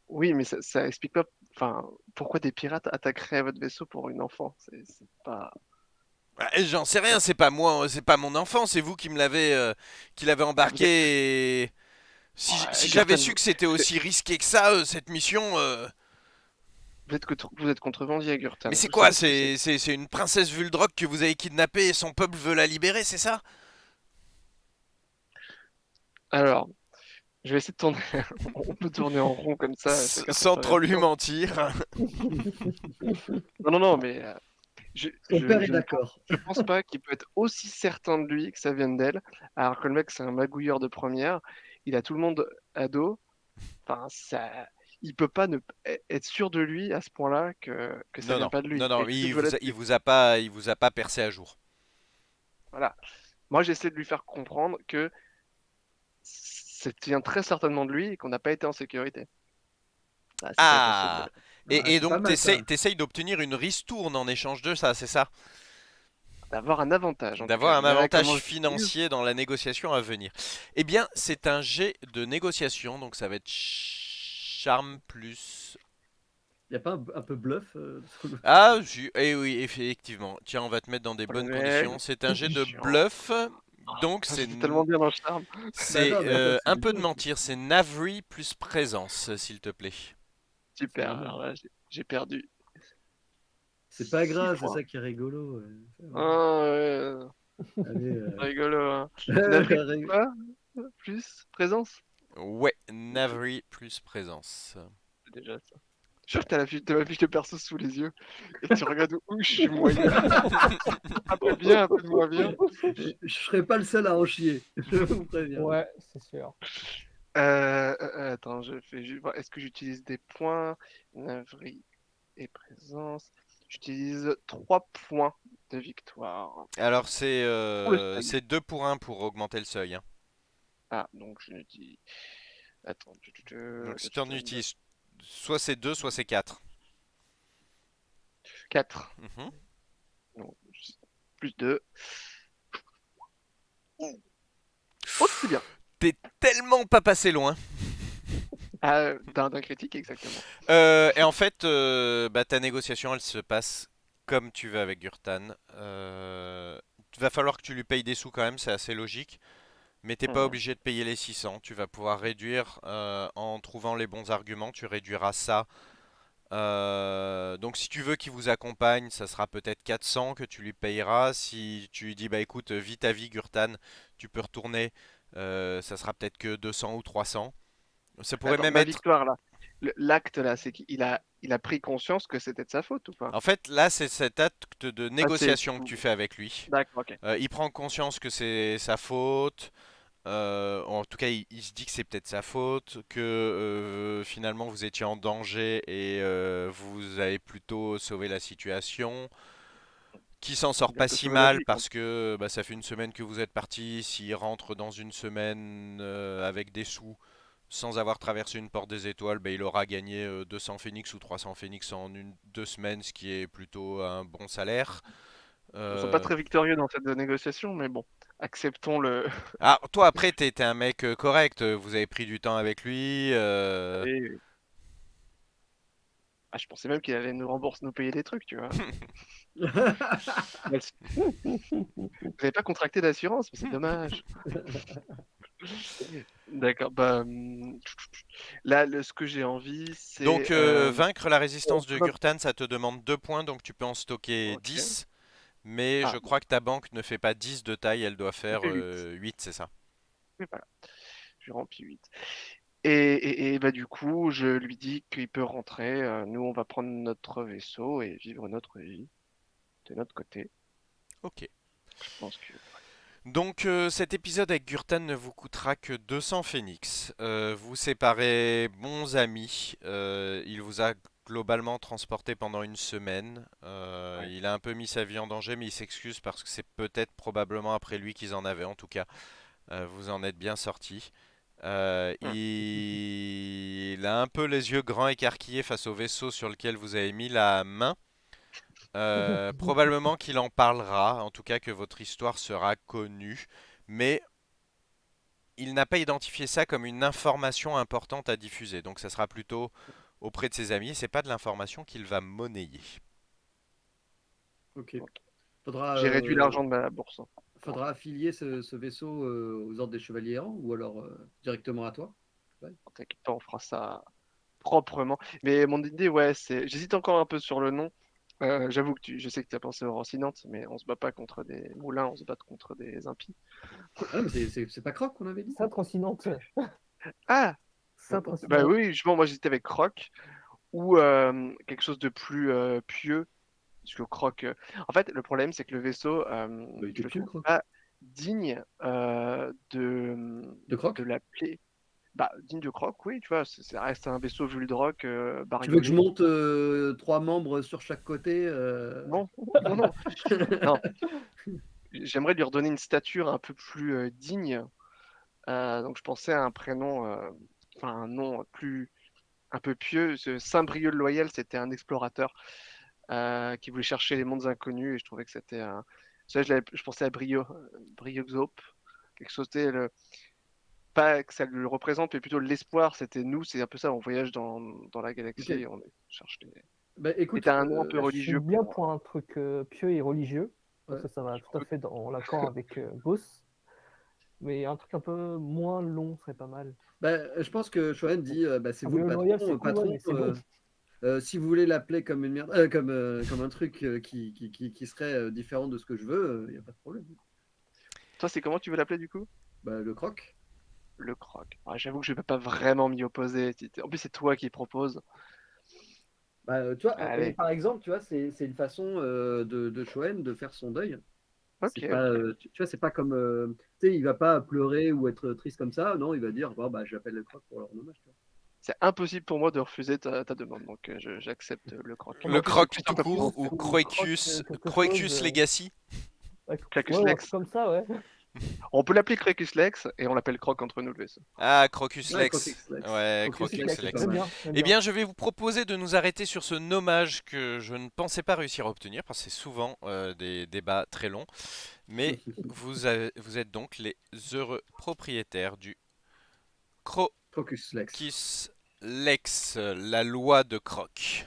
Oui, mais ça explique pas, enfin, pourquoi des pirates attaqueraient votre vaisseau pour une enfant, c'est pas... Ah, j'en sais rien, c'est pas moi, c'est pas mon enfant, c'est vous qui l'avez Ah, vous êtes... embarqué. Et si j'avais Gurtan, su que c'était aussi risqué que ça, cette mission. vous êtes contrebandier, Mais Gurtan, c'est vous quoi? savez ce que c'est. C'est une princesse Vuldrock que vous avez kidnappée et son peuple veut la libérer, c'est ça? Alors, je vais essayer de tourner. On peut tourner en rond comme ça, chacun sa Sans trop lui version. mentir. Non, non, non, mais Ton père est d'accord. je pense pas qu'il peut être aussi certain de lui que ça vienne d'elle, alors que le mec, c'est un magouilleur de première. Il a tout le monde à dos. Enfin, ça, il peut pas être sûr de lui à ce point-là que ça Non, vient non, pas de lui. non, non, Et lui veut il là-dessus. vous a pas percé à jour. Voilà. Moi, j'essaie de lui faire comprendre que ça vient très certainement de lui et qu'on n'a pas été en sécurité. Ah, c'est pas Ah! facile. Ah, Et c'est pas donc, mal ça. t'essayes d'obtenir une ristourne en échange de ça, c'est ça? D'avoir un avantage, en tout cas. D'avoir Vous un verrez avantage comment je l'utilise. financier dans la négociation à venir. Eh bien, c'est un jet de négociation, donc ça va être charme plus. Il n'y a pas un peu bluff sur le truc? Ah, eh oui, effectivement. Tiens, on va te mettre dans des bonnes Manuel, conditions. C'est un jet de chiant. bluff, donc Ah, j'étais tellement bien dans le charme. Bah attends, mais attends, c'est un du peu de bluff. mentir. C'est Navry plus présence, s'il te plaît. C'est Super. normal. Alors là, j'ai perdu C'est pas 6 grave, c'est fois. ça qui est rigolo. Ça va. Ah, Allez, rigolo, hein. Navri quoi? Plus présence? Ouais, Navry plus présence. C'est déjà ça. Je suis sûr que t'as ma fiche de perso sous les yeux et tu regardes où je suis moyen. Un peu bien, un peu moins bien. je serai pas le seul à en chier, je vous préviens. Ouais, c'est sûr. Attends, je fais juste voir. Est-ce que j'utilise des points? Navri et présence. J'utilise 3 points de victoire. Alors, Pour le seuil. c'est 2 pour 1 pour augmenter le seuil, hein. Ah, donc je dis. Attends. Donc, si tu en utilises, soit c'est 2, soit c'est 4. 4. Donc, plus 2. Oh, c'est bien. T'es tellement pas passé loin. Ah, d'un critique, exactement. Et en fait, bah, ta négociation, elle se passe comme tu veux avec Gurtan. va falloir que tu lui payes des sous quand même, c'est assez logique. Mais t'es pas Mhm. obligé de payer les 600. Tu vas pouvoir réduire en trouvant les bons arguments. Tu réduiras ça. Donc si tu veux qu'il vous accompagne, ça sera peut-être 400 que tu lui payeras. Si tu lui dis bah écoute, vis ta vie Gurtan, tu peux retourner, ça sera peut-être que 200 ou 300. Ça pourrait Attends, même ma être. victoire là, l'acte là, c'est qu'il a pris conscience que c'était de sa faute ou pas? En fait, là, c'est cet acte de Ah, négociation que tu fais avec lui. D'accord, ok. Il prend conscience que c'est sa faute. En tout cas, il se dit que c'est peut-être sa faute, que finalement vous étiez en danger et vous avez plutôt sauvé la situation. Qui s'en sort pas Bientôt si sauver la mal vie, quoi. parce que bah, ça fait une semaine que vous êtes parti. S'il rentre dans une semaine avec des sous sans avoir traversé une porte des étoiles, bah, il aura gagné 200 phoenix ou 300 phoenix en 2 semaines, ce qui est plutôt un bon salaire. Je me sens pas Euh, très victorieux dans cette négociation, mais bon, acceptons le. Ah, toi après, t'es un mec correct. Vous avez pris du temps avec lui. Oui, oui. Ah, je pensais même qu'il allait nous rembourser, nous payer des trucs, tu vois. Mais vous n'avez pas contracté d'assurance, mais c'est dommage. D'accord, bah là, ce que j'ai envie, c'est Donc, vaincre la résistance de Hop. Gurtan, ça te demande 2 points, donc tu peux en stocker ok. 10. Mais Ah, je crois que ta banque ne fait pas 10 de taille, elle doit ça faire fait 8. 8, c'est ça. Oui, voilà, j'ai rempli 8. Bah du coup, je lui dis qu'il peut rentrer. Nous, on va prendre notre vaisseau et vivre notre vie de notre côté. Ok. Je pense que Donc, cet épisode avec Gurtan ne vous coûtera que 200 phoenix. Vous séparez bons amis. Il vous a globalement transporté pendant une semaine. ouais. Il a un peu mis sa vie en danger, mais il s'excuse parce que c'est peut-être probablement après lui qu'ils en avaient. En tout cas, vous en êtes bien sorti. Hmm. Il a un peu les yeux grands écarquillés face au vaisseau sur lequel vous avez mis la main. Probablement qu'il en parlera, en tout cas que votre histoire sera connue, mais il n'a pas identifié ça comme une information importante à diffuser. Donc ça sera plutôt auprès de ses amis. C'est pas de l'information qu'il va monnayer. Ok. Ok. Faudra, J'ai réduit euh, l'argent de ma bourse, hein. faudra affilier ce vaisseau aux ordres des chevaliers errants ou alors directement à toi. Ouais. T'inquiète pas, on fera ça proprement. Mais mon idée, ouais, c'est. J'hésite encore un peu sur le nom. J'avoue que je sais que tu as pensé aux Rocinante, mais on se bat pas contre des moulins, on se bat contre des impies. Ah non, mais c'est pas Croc qu'on avait dit? Sainte Rocinante. Ah! Sainte Bah Rocinante. oui, justement, moi j'étais avec Croc ou quelque chose de plus pieux. Parce que Croc. En fait, le problème, c'est que le vaisseau, Bah, il je était le pieux, trouve Croc. pas digne De de Croc? l'appeler. Bah, digne de Croc, oui, tu vois, ça reste un vaisseau Vuldrock Tu veux que je bariolé. monte 3 membres sur chaque côté Non, non, non, non. J'aimerais lui redonner une stature un peu plus digne. Donc je pensais à un prénom, enfin un nom plus un peu pieux. Saint-Brieuc le Loyal, c'était un explorateur qui voulait chercher les mondes inconnus et je trouvais que c'était un. Ça, je pensais à Brioxope, quelque chose, pas que ça le représente, mais plutôt l'espoir. C'était nous, c'est un peu ça. On voyage dans la galaxie Ok. et on cherche des. Bah écoute, C'était un nom un peu Je suis religieux bien pour. pour un truc pieux et religieux. ouais. Ça va tout à fait dans l'accord avec Boss. Mais un truc un peu moins long serait pas mal. Je pense que Shoen dit bah, c'est Un vous le vieux loyal, patron, c'est cool, ouais, patron. mais c'est bon. Si vous voulez l'appeler comme une merde, comme un truc qui serait différent de ce que je veux, il n'y a pas de problème. Toi, c'est comment tu veux l'appeler du coup? Bah, le croc. Le croc. Ah, j'avoue que je ne peux pas vraiment m'y opposer. En plus, c'est toi qui propose. Tu vois, et Allez. par exemple, tu vois, c'est une façon de Shoen de faire son deuil. Ok, C'est pas, ok. tu vois, c'est pas comme, tu sais, il va pas pleurer ou être triste comme ça. Non, il va dire, bon, bah, j'appelle le croc pour leur hommage. Tu vois. C'est impossible pour moi de refuser ta demande, donc j'accepte le croc. Le En plus, c'est croc plus tout simple à court prononcer. ou Ou croque quelque chose. Croicus Legacy? Ouais, Clacus ou un truc Lex. comme ça, ouais. On peut l'appeler Cracus Lex et on l'appelle croc entre nous le vaisseau. Ah, Crocus Ouais, Lex. Crocus Lex. Ouais, Crocus Crocus Lex, Crocus c'est Lex, pas Lex. j'aime mal. bien, j'aime Eh bien. bien, je vais vous proposer de nous arrêter sur ce nommage que je ne pensais pas réussir à obtenir, parce que c'est souvent des débats très longs. Mais vous êtes donc les heureux propriétaires du Crocus Lex. Crocus Lex, la loi de Croc.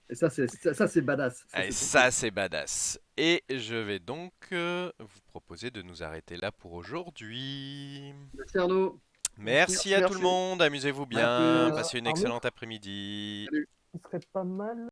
Et ça, c'est badass. Ça, Et c'est trop ça, cool. c'est badass. Et je vais donc vous proposer de nous arrêter là pour aujourd'hui. Merci Arnaud. Merci Merci, à tout le merci. monde, amusez-vous À bien, plus. passez une Arnaud, excellente après-midi. Salut. ce serait pas mal